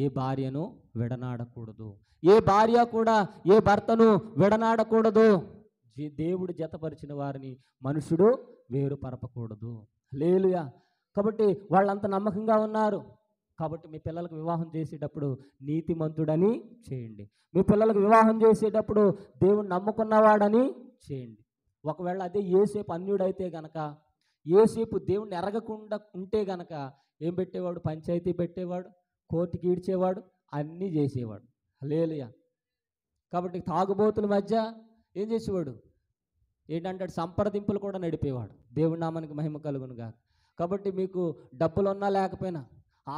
ఏ భార్యను విడనాడకూడదు, ఏ భార్య కూడా ఏ భర్తను విడనాడకూడదు. దేవుడు జతపరిచిన వారిని మనుషుడు వేరుపరపకూడదు. హల్లెలూయా. కాబట్టి వాళ్ళంత నమ్మకంగా ఉన్నారు. కాబట్టి మీ పిల్లలకు వివాహం చేసేటప్పుడు నీతిమంతుడని చేయండి. మీ పిల్లలకు వివాహం చేసేటప్పుడు దేవుడు నమ్ముకున్నవాడని చేయండి. ఒకవేళ అదే యేసేపు అన్యుడైతే గనక, యేసేపు దేవుణ్ణి ఎరగకుండా ఉంటే గనక ఏం పెట్టేవాడు? పంచాయతీ పెట్టేవాడు, కోర్టుకి ఈడ్చేవాడు, అన్నీ చేసేవాడు. హల్లెలూయా. కాబట్టి తాగుబోతుల మధ్య ఏం చేసేవాడు ఏంటంటే సంప్రదింపులు కూడా నడిపేవాడు. దేవుడి నామానికి మహిమ కలుగునుగా. కాబట్టి మీకు డబ్బులు ఉన్నా లేకపోయినా,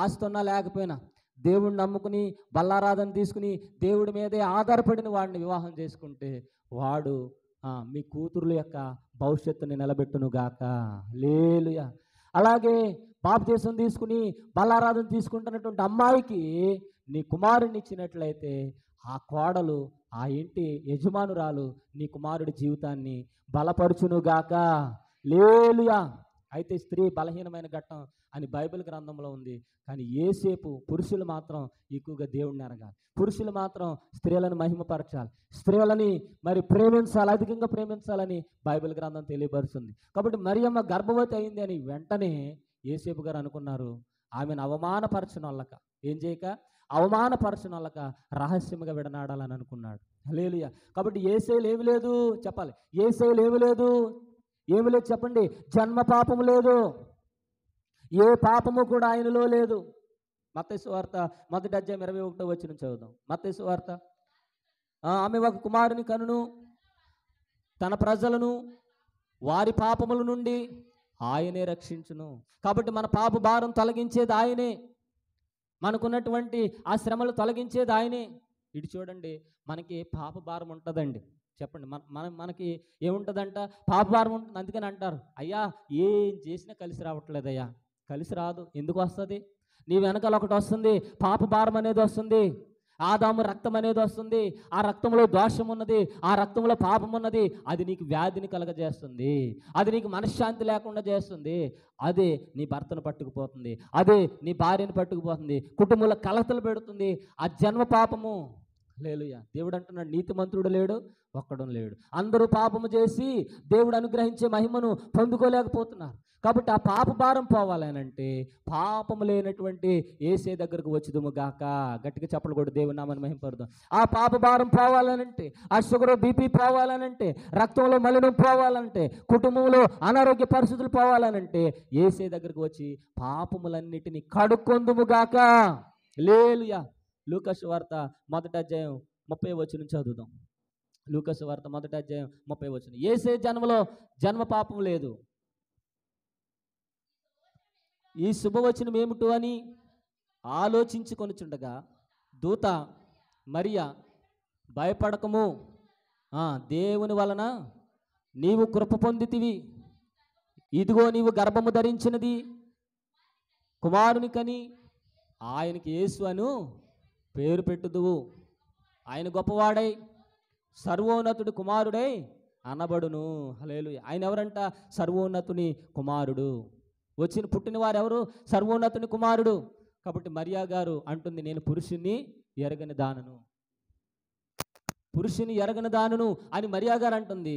ఆస్తి ఉన్నా లేకపోయినా, దేవుడిని నమ్ముకుని బల్లారాధన తీసుకుని దేవుడి మీదే ఆధారపడిన వాడిని వివాహం చేసుకుంటే వాడు మీ కూతురుల యొక్క భవిష్యత్తుని నిలబెట్టునుగాక. హల్లెలూయా. అలాగే బాప్తీసం తీసుకుని బల్లారాధన తీసుకుంటున్నటువంటి అమ్మాయికి నీ కుమారుని ఇచ్చినట్లయితే ఆ కోడలు, ఆ ఇంటి యజమానురాలు నీ కుమారుడి జీవితాన్ని బలపరుచునుగాక. హల్లెలూయా. అయితే స్త్రీ బలహీనమైన ఘట్టం అని బైబిల్ గ్రంథంలో ఉంది. కానీ యేసేపు పురుషులు మాత్రం ఎక్కువగా దేవుడిని ఎరగాలి, పురుషులు మాత్రం స్త్రీలను మహిమపరచాలి, స్త్రీలని మరి ప్రేమించాలి, అధికంగా ప్రేమించాలని బైబిల్ గ్రంథం తెలియపరుస్తుంది. కాబట్టి మరియమ్మ గర్భవతి అయింది అని వెంటనే యేసేపు గారు అనుకున్నారు, ఆమెను అవమానపరచనొల్లక, ఏం చేయక అవమానపరచనొల్లక రహస్యంగా విడనాడాలని అనుకున్నాడు. హల్లెలూయా. కాబట్టి యేసేలు ఏమి లేదు చెప్పాలి, యేసేలు ఏమి లేదు, ఏమి లేదు చెప్పండి, జన్మ పాపము లేదు, ఏ పాపము కూడా ఆయనలో లేదు. మత్తయి సువార్త 1వ అధ్యాయం 21వ వచనం చదువుదాం. మత్తయి సువార్త. ఆమె ఒక కుమారుని కనును, తన ప్రజలను వారి పాపముల నుండి ఆయనే రక్షించును. కాబట్టి మన పాప భారం తొలగించేది ఆయనే, మనకున్నటువంటి ఆ శ్రమలు తొలగించేది ఆయనే. ఇటు చూడండి, మనకి పాప భారం ఉంటుందండి. చెప్పండి, మనకి ఏముంటుందంట, పాప భారం ఉంటుంది. అందుకని అంటారు, అయ్యా ఏం చేసినా కలిసి రావట్లేదయ్యా. కలిసి రాదు. ఎందుకు వస్తుంది? నీ వెనకాల ఒకటి వస్తుంది, పాప భారం అనేది వస్తుంది, ఆదాము రక్తం అనేది వస్తుంది. ఆ రక్తంలో దోషం ఉన్నది, ఆ రక్తంలో పాపం ఉన్నది. అది నీకు వ్యాధిని కలగజేస్తుంది, అది నీకు మనశ్శాంతి లేకుండా చేస్తుంది, అదే నీ భర్తను పట్టుకుపోతుంది, అదే నీ భార్యను పట్టుకుపోతుంది, కుటుంబంలో కలతలు పెడుతుంది. ఆ జన్మ పాపము. హల్లెలూయా. దేవుడు అంటున్నాడు, నీతిమంతుడు లేడు, ఒక్కడు లేడు. అందరూ పాపము చేసి దేవుడు అనుగ్రహించే మహిమను పొందుకోలేకపోతున్నారు. కాబట్టి ఆ పాప భారం పోవాలనంటే పాపము లేనటువంటి యేసే దగ్గరకు వచ్చుదుము గాక. గట్టిగా చప్పలు కొడు, దేవుని నామమున మహిమపరుదాం. ఆ పాప భారం పోవాలనంటే, ఆ షుగర్ బీపీ పోవాలనంటే, రక్తంలో మలినం పోవాలంటే, కుటుంబంలో అనారోగ్య పరిస్థితులు పోవాలనంటే యేసే దగ్గరకు వచ్చి పాపములన్నిటినీ కడుక్కొందుము గాక. హల్లెలూయా. లూకాసు వార్త 1వ అధ్యాయం 30వ వచనం చదువుదాం. లూకాసు వార్త 1వ అధ్యాయం 30వ వచనం. యేసే జన్మలో జన్మ పాపం లేదు. ఈ శుభవచనం ఏమిటో అని ఆలోచించుకొనుచుండగా దూత మరియా, భయపడకము, దేవుని వలన నీవు కృప పొందితివి, ఇదిగో నీవు గర్భము ధరించినది కుమారుని కని ఆయనకి యేసు అను పేరు పెట్టుదువు. ఆయన గొప్పవాడై సర్వోన్నతుడి కుమారుడై అనబడును. హల్లెలూయా. ఆయన ఎవరంట? సర్వోన్నతుని కుమారుడు. పుట్టిన వారు ఎవరు? సర్వోన్నతుని కుమారుడు. కాబట్టి మరియా గారు అంటుంది, నేను పురుషుని ఎరగని దానను, పురుషుని ఎరగని దానను అని మరియా గారు అంటుంది.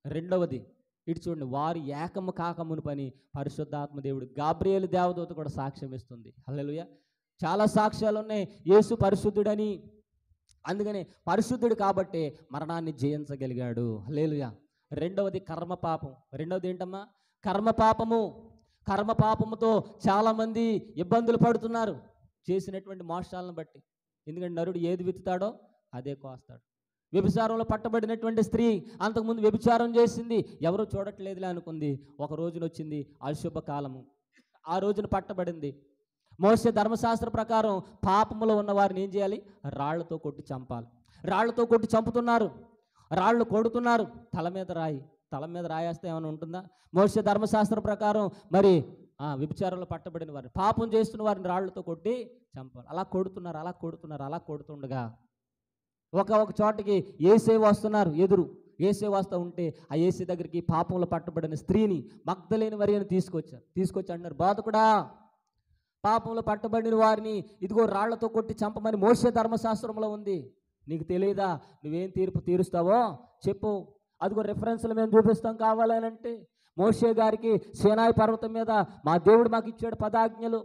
రెండవది ఇటు చూడండి, వారు ఏకము కాకమును పని పరిశుద్ధాత్మ దేవుడు గాబ్రియేలు దేవదూత కూడా సాక్ష్యం ఇస్తుంది. హల్లెలూయా. చాలా సాక్ష్యాలు ఉన్నాయి యేసు పరిశుద్ధుడని. అందుకని పరిశుద్ధుడు కాబట్టి మరణాన్ని జయించగలిగాడు. హల్లెలూయా. రెండవది కర్మ పాపం. రెండవది ఏంటమ్మా? కర్మ పాపము. కర్మ పాపముతో చాలామంది ఇబ్బందులు పడుతున్నారు చేసినటువంటి మోసాలను బట్టి. ఎందుకంటే నరుడు ఏది విత్తుతాడో అదే కోస్తాడు. వ్యభిచారంలో పట్టబడినటువంటి స్త్రీ అంతకుముందు వ్యభిచారం చేసింది, ఎవరూ చూడట్లేదులే అనుకుంది. ఒక రోజున వచ్చింది అశుభ కాలము, ఆ రోజున పట్టబడింది. మోషే ధర్మశాస్త్ర ప్రకారం పాపములో ఉన్న వారిని ఏం చేయాలి? రాళ్లతో కొట్టి చంపాలి. రాళ్లతో కొట్టి చంపుతున్నారు, రాళ్ళు కొడుతున్నారు. తల మీద రాయి, తల మీద రాయేస్తే ఏమైనా ఉంటుందా? మోషే ధర్మశాస్త్ర ప్రకారం మరి వ్యభిచారంలో పట్టబడిన వారిని, పాపం చేస్తున్న వారిని రాళ్లతో కొట్టి చంపాలి. అలా కొడుతున్నారు, అలా కొడుతున్నారు. అలా కొడుతుండగా ఒక చోటకి యేసే వస్తున్నారు. ఎదురు యేసే వస్తూ ఉంటే ఆ యేసే దగ్గరికి పాపంలో పట్టబడిన స్త్రీని, మగ్దలేని మరియను తీసుకొచ్చి అంటున్నారు, బోధకుడా, పాపంలో పట్టబడిన వారిని ఇదిగో రాళ్లతో కొట్టి చంపమని మోషే ధర్మశాస్త్రంలో ఉంది. నీకు తెలియదా? నువ్వేం తీర్పు తీరుస్తావో చెప్పు, అదిగో రిఫరెన్స్లు మేము చూపిస్తాం కావాలనంటే. మోషే గారికి సీనాయి పర్వతం మీద మా దేవుడు మాకు ఇచ్చాడు 10 ఆజ్ఞలు.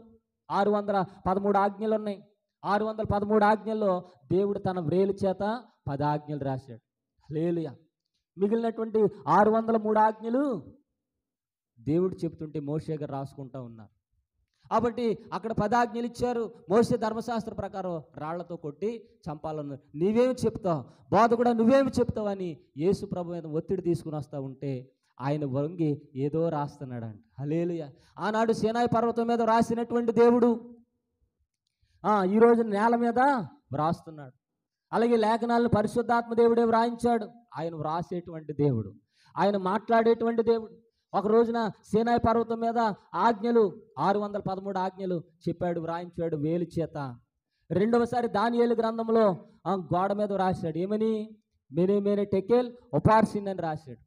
613 ఆజ్ఞలు ఉన్నాయి. 613 ఆజ్ఞల్లో దేవుడు తన వ్రేలు చేత 10 ఆజ్ఞలు రాశాడు. హల్లెలూయా. మిగిలినటువంటి 603 ఆజ్ఞలు దేవుడు చెప్తుంటే మోషే గారు రాసుకుంటూ ఉన్నారు. కాబట్టి అక్కడ 10 ఆజ్ఞలు ఇచ్చారు. మోషే ధర్మశాస్త్ర ప్రకారం రాళ్లతో కొట్టి చంపాలన్నారు. నీవేమి చెప్తావు బోధకుడా, నువ్వేమి చెప్తావు అని యేసు ప్రభు మీద ఒత్తిడి తీసుకుని వస్తూ ఉంటే ఆయన వంగి ఏదో రాస్తున్నాడంట. హల్లెలూయా. ఆనాడు సీనాయి పర్వతం మీద రాసినటువంటి దేవుడు ఈరోజు నేల మీద వ్రాస్తున్నాడు. అలాగే లేఖనాలను పరిశుద్ధాత్మ దేవుడే వ్రాయించాడు. ఆయన వ్రాసేటువంటి దేవుడు, ఆయన మాట్లాడేటువంటి దేవుడు. ఒక రోజున సీనాయి పర్వతం మీద ఆజ్ఞలు 613 ఆజ్ఞలు చెప్పాడు, వ్రాయించాడు వేలు చేత. రెండవసారి దానియేలు గ్రంథంలో గోడ మీద రాశాడు. ఏమని? మేనే టెకెల్ ఒపార్సిన్ అని రాశాడు.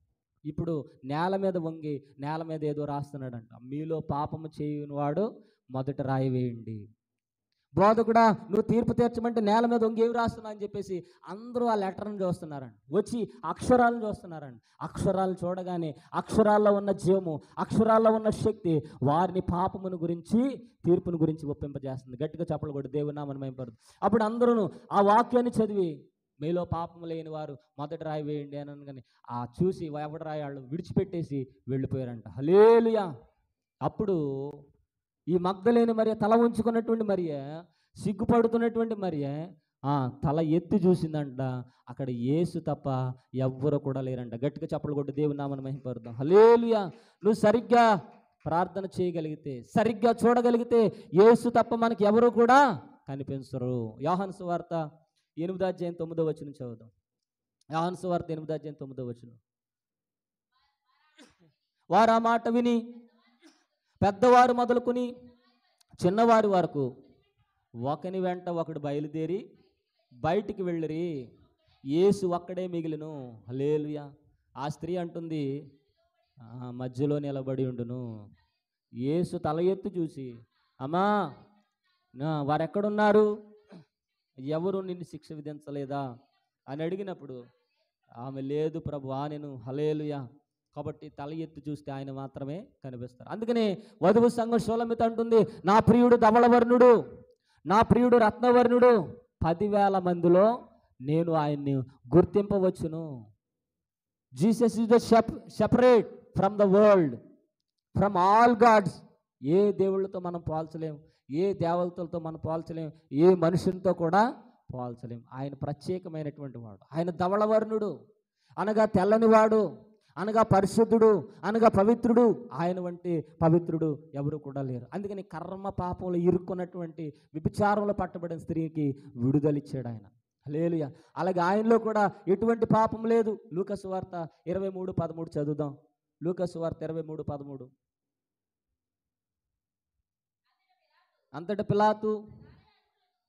ఇప్పుడు నేల మీద వంగి నేల మీద ఏదో రాస్తున్నాడంట. మీలో పాపము చేయని వాడు మొదట రాయి వేయండి. బోధకుడా, నువ్వు తీర్పు తీర్చమంటే నేల మీద వంగి ఏమి రాస్తున్నావు అని చెప్పేసి అందరూ ఆ లెటర్ని చూస్తున్నారండి. వచ్చి అక్షరాలను చూస్తున్నారండి. అక్షరాలు చూడగానే అక్షరాల్లో ఉన్న జీవము, అక్షరాల్లో ఉన్న శక్తి వారిని పాపమును గురించి, తీర్పును గురించి ఒప్పింపజేస్తుంది. గట్టిగా చప్పలు కొట్టి దేవుని నామమున మహిమపరచు. అప్పుడు అందరూ ఆ వాక్యాన్ని చదివి మీలో పాపము లేని వారు మొదటి రాయి వేయండి అని అనగానే చూసి ఎవడి రాయి వాళ్ళు విడిచిపెట్టేసి వెళ్ళిపోయారంట. హల్లెలూయా. అప్పుడు ఈ మగ్దలేని మరియ, తల ఉంచుకున్నటువంటి మరియ, సిగ్గుపడుతున్నటువంటి మరియ తల ఎత్తి చూసిందంట. అక్కడ యేసు తప్ప ఎవ్వరు కూడా లేరంట. గట్టిగా చప్పలు కొట్టి దేవుని నామమున మహిమపరుద్దాం. హల్లెలూయా. నువ్వు సరిగ్గా ప్రార్థన చేయగలిగితే, సరిగ్గా చూడగలిగితే యేసు తప్ప మనకి ఎవరు కూడా కనిపించరు. యోహాను సువార్త 8:9 చదువుదాం. యోహాను సువార్త 8:9. వారు ఆ మాట విని పెద్దవారు మొదలుకొని చిన్నవారి వరకు ఒకని వెంట ఒకడు బయలుదేరి బయటికి వెళ్ళిరి. యేసు ఒక్కడే మిగిలిను. హల్లెలూయా. ఆ స్త్రీ అంటుంది, మధ్యలో నిలబడి ఉండును. యేసు తల ఎత్తి చూసి, అమ్మా వారెక్కడున్నారు, ఎవరు నిన్ను శిక్ష విధించలేదా అని అడిగినప్పుడు ఆమె లేదు ప్రభువా నేను. హల్లెలూయా. కాబట్టి తల ఎత్తి చూస్తే ఆయన మాత్రమే కనిపిస్తారు. అందుకనే వధువు సంఘం షోలమిత అంటుంది, నా ప్రియుడు ధవళవర్ణుడు, నా ప్రియుడు రత్నవర్ణుడు, 10,000 మందిలో నేను ఆయన్ని గుర్తింపవచ్చును. Jesus is the separate from the world, from all gods. ఏ దేవుళ్ళతో మనం పోల్చలేం, ఏ దేవతలతో మనం పోల్చలేం, ఏ మనుషులతో కూడా పోల్చలేం. ఆయన ప్రత్యేకమైనటువంటి వాడు. ఆయన ధవళవర్ణుడు అనగా తెల్లనివాడు, అనగా పరిశుద్ధుడు, అనగా పవిత్రుడు. ఆయన వంటి పవిత్రుడు ఎవరు కూడా లేరు. అందుకని కర్మ పాపంలో ఇరుక్కున్నటువంటి వ్యభిచారంలో పట్టబడిన స్త్రీకి విడుదలిచ్చాడు ఆయన. హల్లెలూయా. అలాగే ఆయనలో కూడా ఎటువంటి పాపం లేదు. లూకా సువార్త 23:13 చదువుదాం. లూకా సువార్త 23:13. అంతట పిలాతు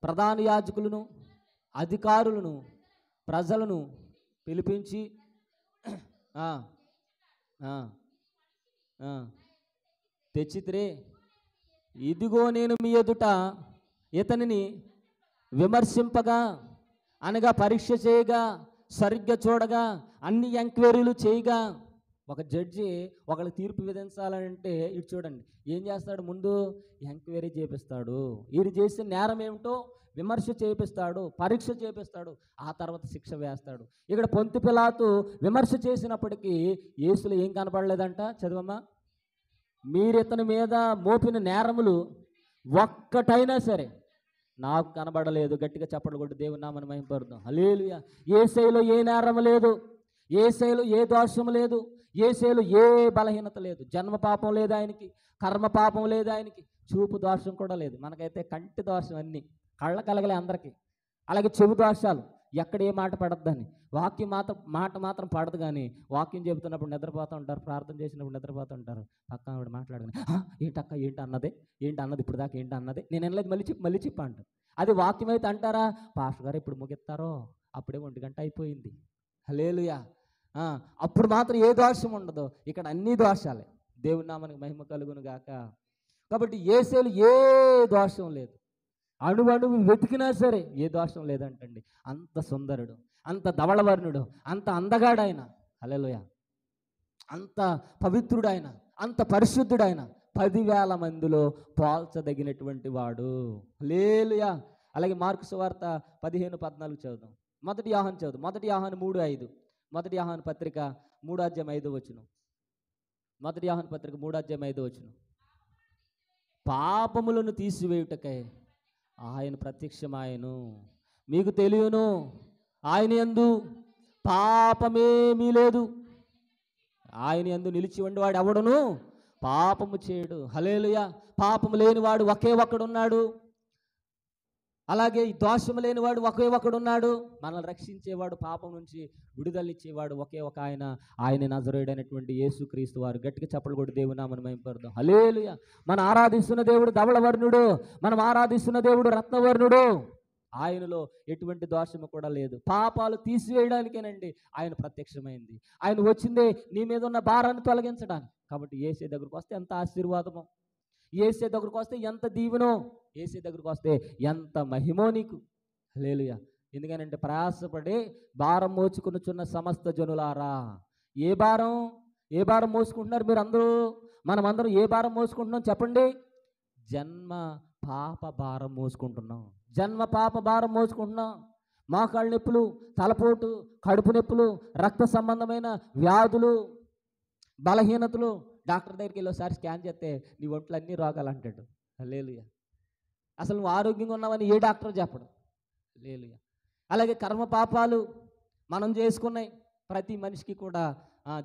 ప్రధాన యాజకులను, అధికారులను, ప్రజలను పిలిపించి తెచ్చితిరే, ఇదిగో నేను మీ ఎదుట ఇతనిని విమర్శింపగా, అనగా పరీక్ష చేయగా, సరిగ్గా చూడగా, అన్ని ఎంక్వైరీలు చేయగా. ఒక జడ్జి ఒకళ్ళకి తీర్పు విధించాలంటే ఇటు చూడండి ఏం చేస్తాడు, ముందు ఎంక్వైరీ చేపిస్తాడు. వీరు చేసిన నేరం ఏమిటో విమర్శ చేపిస్తాడు, పరీక్ష చేపిస్తాడు, ఆ తర్వాత శిక్ష వేస్తాడు. ఇక్కడ పొంతి పిలాతు విమర్శ చేసినప్పటికీ యేసులో ఏం కనపడలేదంట. చదవమ్మా. మీరు ఇతని మీద మోపిన నేరములు ఒక్కటైనా సరే నాకు కనబడలేదు. గట్టిగా చప్పట్లు కొట్టి దేవుని నామమున మహిమపరుద్దాం. హల్లెలూయా. యేసయ్యలో ఏ నేరము లేదు, యేసయ్యలో ఏ దోషము లేదు, యేసయ్యలో ఏ బలహీనత లేదు. జన్మ పాపం లేదు ఆయనకి, కర్మ పాపం లేదు ఆయనకి, చూపు దోషం కూడా లేదు. మనకైతే కంటి దోషం అన్నీ కళ్ళ కలగలే అందరికీ. అలాగే చెవి దోషాలు, ఎక్కడ ఏ మాట పడద్దని. వాక్యం మాట మాత్రం పడదు, కానీ వాక్యం చెబుతున్నప్పుడు నిద్రపోతూ ఉంటారు, ప్రార్థన చేసినప్పుడు నిద్రపోతూ ఉంటారు. పక్కన ఆవిడ మాట్లాడగానే ఏంటక్క ఏంటి అన్నది ఇప్పుడు దాకా ఏంటి అన్నది, నేను అనలేదు, మళ్ళీ చెప్పు అంటారు. అది వాక్యం అయితే అంటారా, పాస్టర్ గారు ఇప్పుడు ముగిస్తారో, అప్పుడే 1 గంట అయిపోయింది. హల్లెలూయా. అప్పుడు మాత్రం ఏ దోషం ఉండదు. ఇక్కడ అన్ని దోషాలే. దేవుని నామానికి మహిమ కలుగును గాక. కాబట్టి యేసేలు ఏ దోషం లేదు. అణువణువు వెతికినా సరే ఏ దోషం లేదంటండి. అంత సుందరుడు, అంత ధవళవర్ణుడు, అంత అందగాడాయన. హల్లెలూయా. అంత పవిత్రుడైన, అంత పరిశుద్ధుడైన, 10,000 మందిలో పోల్చదగినటువంటి వాడు. హల్లెలూయా. అలాగే మార్కు సువార్త 15:14 చదువుదాం. మొదటి యోహాను చదువు. మొదటి యోహాను 3:5. మొదటి యోహాను పత్రిక 3:5. మొదటి యోహాను పత్రిక 3:5. పాపములను తీసివేయుటకై ఆయన ప్రత్యక్షమాయను. మీకు తెలియను, ఆయన యందు పాపమేమీ లేదు. ఆయన యందు నిలిచి ఉండేవాడు ఎవడును పాపము చేయడు. హల్లెలూయా. పాపము లేనివాడు ఒకే ఒక్కడున్నాడు. అలాగే ఈ దోషము లేనివాడు ఒకే ఒక్కడున్నాడు. మనల్ని రక్షించేవాడు, పాపం నుంచి విడుదలనిచ్చేవాడు ఒకే ఒక ఆయన. ఆయన నజరేయుడైనటువంటి యేసుక్రీస్తు వారు. గట్టిగా చప్పట్లు కొట్టి దేవుని నామమును మహిమపరుద్దాం. హల్లెలూయా. మనం ఆరాధిస్తున్న దేవుడు ధవళవర్ణుడు, మనం ఆరాధిస్తున్న దేవుడు రత్నవర్ణుడు. ఆయనలో ఎటువంటి దోషము కూడా లేదు. పాపాలు తీసివేయడానికేనండి ఆయన ప్రత్యక్షమైంది. ఆయన వచ్చిందే నీ మీద ఉన్న భారాన్ని తొలగించడానికి. కాబట్టి యేసే దగ్గరకు వస్తే ఎంత ఆశీర్వాదమో, యేసే దగ్గరకు వస్తే ఎంత దీవెనో, యేసే దగ్గరకు వస్తే ఎంత మహిమో నీకు. హల్లెలూయా. ఎందుకనంటే ప్రయాసపడి భారం మోచుకొనుచున్న సమస్త జనులారా. ఏ భారం మోసుకుంటున్నారు మీరు అందరూ? మనమందరం ఏ భారం మోసుకుంటున్నాం చెప్పండి? జన్మ పాప భారం మోసుకుంటున్నాం. జన్మ పాప భారం మోసుకుంటున్నాం. మోకాళ్ళ నొప్పులు, తలపోటు, కడుపు నొప్పులు, రక్త సంబంధమైన వ్యాధులు, బలహీనతలు. డాక్టర్ దగ్గరికి వెళ్ళి ఒకసారి స్కాన్ చేస్తే నీ ఒంట్లో అన్ని రోగాలు అంటాడు. హల్లెలూయా. అసలు నువ్వు ఆరోగ్యంగా ఉన్నావని ఏ డాక్టర్ చెప్పడు. హల్లెలూయా. అలాగే కర్మ పాపాలు మనం చేసుకున్నాయి. ప్రతి మనిషికి కూడా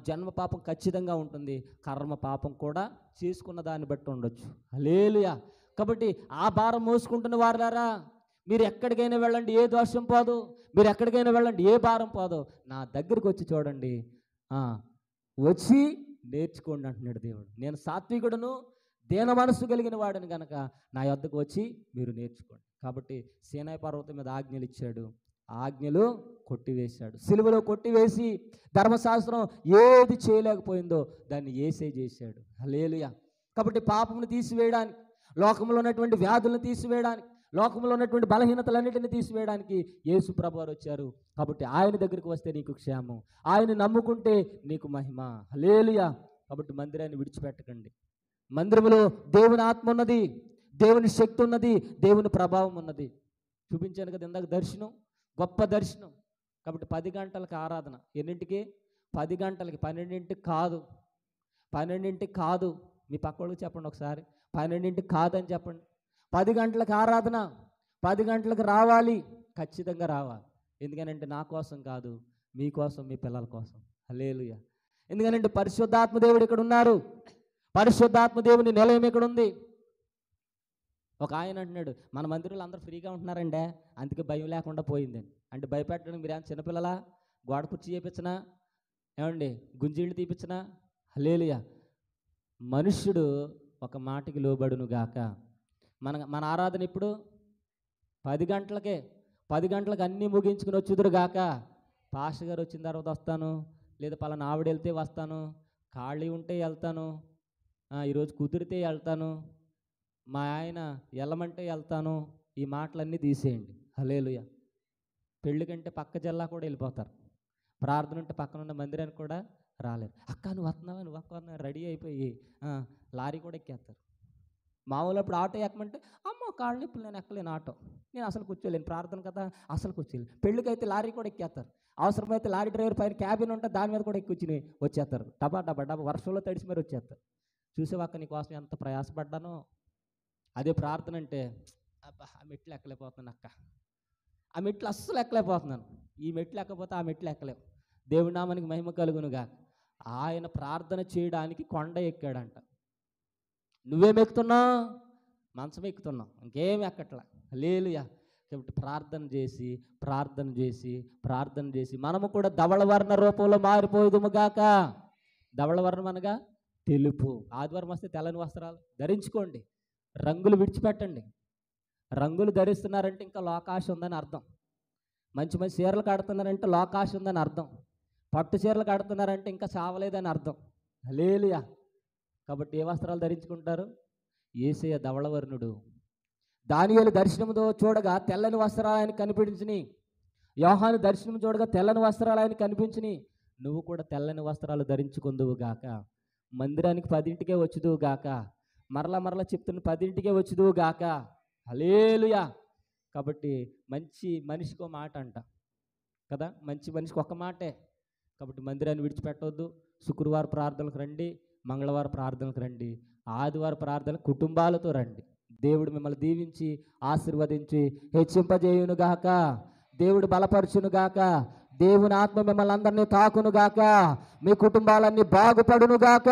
జన్మ పాపం ఖచ్చితంగా ఉంటుంది. కర్మ పాపం కూడా చేసుకున్న దాన్ని బట్టి ఉండొచ్చు. హల్లెలూయా. కాబట్టి ఆ భారం మోసుకుంటున్న వారులారా, మీరు ఎక్కడికైనా వెళ్ళండి, ఏ దోషం పోదు. మీరు ఎక్కడికైనా వెళ్ళండి, ఏ భారం పోదు. నా దగ్గరికి వచ్చి చూడండి, వచ్చి నేర్చుకోండి అంటున్నాడు దేవుడు. నేను సాత్వికుడును, దీన మనసు కలిగిన వాడిని కనుక నా యొద్దకు వచ్చి మీరు నేర్చుకోండి. కాబట్టి సీనాయి పర్వతం మీద ఆజ్ఞలు ఇచ్చాడు, ఆజ్ఞలు కొట్టివేశాడు. సిలువలో కొట్టివేసి ధర్మశాస్త్రం ఏది చేయలేకపోయిందో దాన్ని యేసే చేశాడు. హల్లెలూయా. కాబట్టి పాపమును తీసివేయడానికి, లోకంలో ఉన్నటువంటి వ్యాధులను తీసివేయడానికి, లోకంలో ఉన్నటువంటి బలహీనతలన్నిటిని తీసివేయడానికి యేసు ప్రభువారు వచ్చారు. కాబట్టి ఆయన దగ్గరికి వస్తే నీకు క్షేమం, ఆయన నమ్ముకుంటే నీకు మహిమ. హల్లెలూయా. కాబట్టి మందిరాన్ని విడిచిపెట్టకండి. మందిరములో దేవుని ఆత్మ ఉన్నది, దేవుని శక్తి ఉన్నది, దేవుని ప్రభావం ఉన్నది. చూపించాను కదా ఇందాక దర్శనం, గొప్ప దర్శనం. కాబట్టి 10 గంటలకు ఆరాధన. ఎన్నింటికి? 10 గంటలకి. 12ంటికి కాదు, 12ంటికి కాదు. మీ పక్క వాళ్ళకి చెప్పండి ఒకసారి, 12ంటికి కాదని చెప్పండి. 10 గంటలకు ఆరాధన, 10 గంటలకు రావాలి, ఖచ్చితంగా రావాలి. ఎందుకనంటే నా కోసం కాదు, మీకోసం, మీ పిల్లల కోసం. హల్లెలూయా. ఎందుకనంటే పరిశుద్ధాత్మ దేవుడు ఇక్కడ ఉన్నారు. పరిశుద్ధాత్మ దేవుని నిలయం ఇక్కడ ఉంది. ఒక ఆయన అంటున్నాడు, మన మందిరంలో అందరూ ఫ్రీగా ఉంటున్నారండి, అందుకే భయం లేకుండా పోయిందని. అంటే భయపెట్టడానికి మీరు ఏమైనా చిన్నపిల్లలా? గోడ కుర్చీ చేయించనా? ఏమండి గుంజీళ్ళు తీపించనా? హల్లెలూయా. మనుష్యుడు ఒక మాటకి లోబడును గాక. మన ఆరాధన ఇప్పుడు 10 గంటలకే, 10 గంటలకు అన్నీ ముగించుకుని వచ్చుదురు గాక. పాస్టర్ గారు వచ్చిన తర్వాత వస్తాను, లేదా పలానా ఆవిడ వెళ్తే వస్తాను, ఖాళీ ఉంటే వెళ్తాను, ఈరోజు కుదిరితే వెళ్తాను, మా ఆయన వెళ్ళమంటే వెళ్తాను, ఈ మాటలన్నీ తీసేయండి. హల్లెలూయా. పెళ్ళి కంటే పక్క జిల్లా కూడా వెళ్ళిపోతారు. ప్రార్థన ఉంటే పక్కన ఉన్న మందిరానికి కూడా రాలేరు. అక్క నువ్వు వస్తున్నావా, నువ్వు అక్క రెడీ అయిపోయి లారీ కూడా ఎక్కేస్తారు. మామూలు అప్పుడు ఆటో ఎక్కమంటే అమ్మో కాళ్ళ నొప్పులు, నేను ఎక్కలేను ఆటో, నేను అసలు కూర్చోలేను, ప్రార్థన కదా అసలు కూర్చోలేను. పెళ్ళికైతే లారీ కూడా ఎక్కేస్తారు. అవసరమైతే లారీ డ్రైవర్ పైన క్యాబిన్ ఉంటే దాని మీద కూడా ఎక్కిచ్చి వచ్చేస్తారు. డబ్బా డబ్బా డబ్బా వర్షంలో తడిసి మరి వచ్చేస్తారు. చూసేవాక్క నీకోసం ఎంత ప్రయాసపడ్డానో. అదే ప్రార్థన అంటే అబ్బా ఆ మెట్లు ఎక్కలేకపోతున్నాను అక్క, ఆ మెట్లు అస్సలు ఎక్కలేకపోతున్నాను, ఈ మెట్లు ఎక్కకపోతే ఆ మెట్లు ఎక్కలేవు. దేవుడి నామానికి మహిమ కలుగునుగా. ఆయన ప్రార్థన చేయడానికి కొండ ఎక్కాడంట. నువ్వేం ఎక్కుతున్నావు? మంచం ఎక్కుతున్నావు, ఇంకేం ఎక్కట్లా. హల్లెలూయా. కాబట్టి ప్రార్థన చేసి ప్రార్థన చేసి ప్రార్థన చేసి మనము కూడా ధవళవర్ణ రూపంలో మారిపోదుము గాక. ధవళవర్ణం అనగా తెలుపు. ఆదివారం వస్తే తెల్లని వస్త్రాలు ధరించుకోండి, రంగులు విడిచిపెట్టండి. రంగులు ధరిస్తున్నారంటే ఇంకా లోకాశ ఉందని అర్థం. మంచి మంచి చీరలు కడుతున్నారంటే లోకాశ ఉందని అర్థం. పట్టు చీరలు కడుతున్నారంటే ఇంకా చావలేదని అర్థం. హల్లెలూయా. కాబట్టి ఏ వస్త్రాలు ధరించుకుంటారు? యేసయ్య ధవళవర్ణుడు. దానియేలు దర్శనంతో చూడగా తెల్లని వస్త్రాలు ఆయన కనిపించిని. యోహాను దర్శనం చూడగా తెల్లని వస్త్రాలు ఆయన కనిపించిని. నువ్వు కూడా తెల్లని వస్త్రాలు ధరించుకుందువు గాక. మందిరానికి 10ంటికే వచ్చుదువు గాక. మరలా చెప్తున్న 10ంటికే వచ్చుదువు గాక. హల్లెలూయా. కాబట్టి మంచి మనిషికి ఒక మాట అంట కదా, మంచి మనిషికి ఒక మాటే. కాబట్టి మందిరాన్ని విడిచిపెట్టవద్దు. శుక్రవారం ప్రార్థనలకు రండి, మంగళవారం ప్రార్థనలకు రండి. ఆదివారం ప్రార్థన కుటుంబాలతో రండి. దేవుడు మిమ్మల్ని దీవించి ఆశీర్వదించి హెచ్చింపజేయునుగాక. దేవుడు బలపరచునుగాక. దేవుని ఆత్మ మిమ్మల్ని అందరినీ తాకునుగాక. మీ కుటుంబాలన్నీ బాగుపడునుగాక.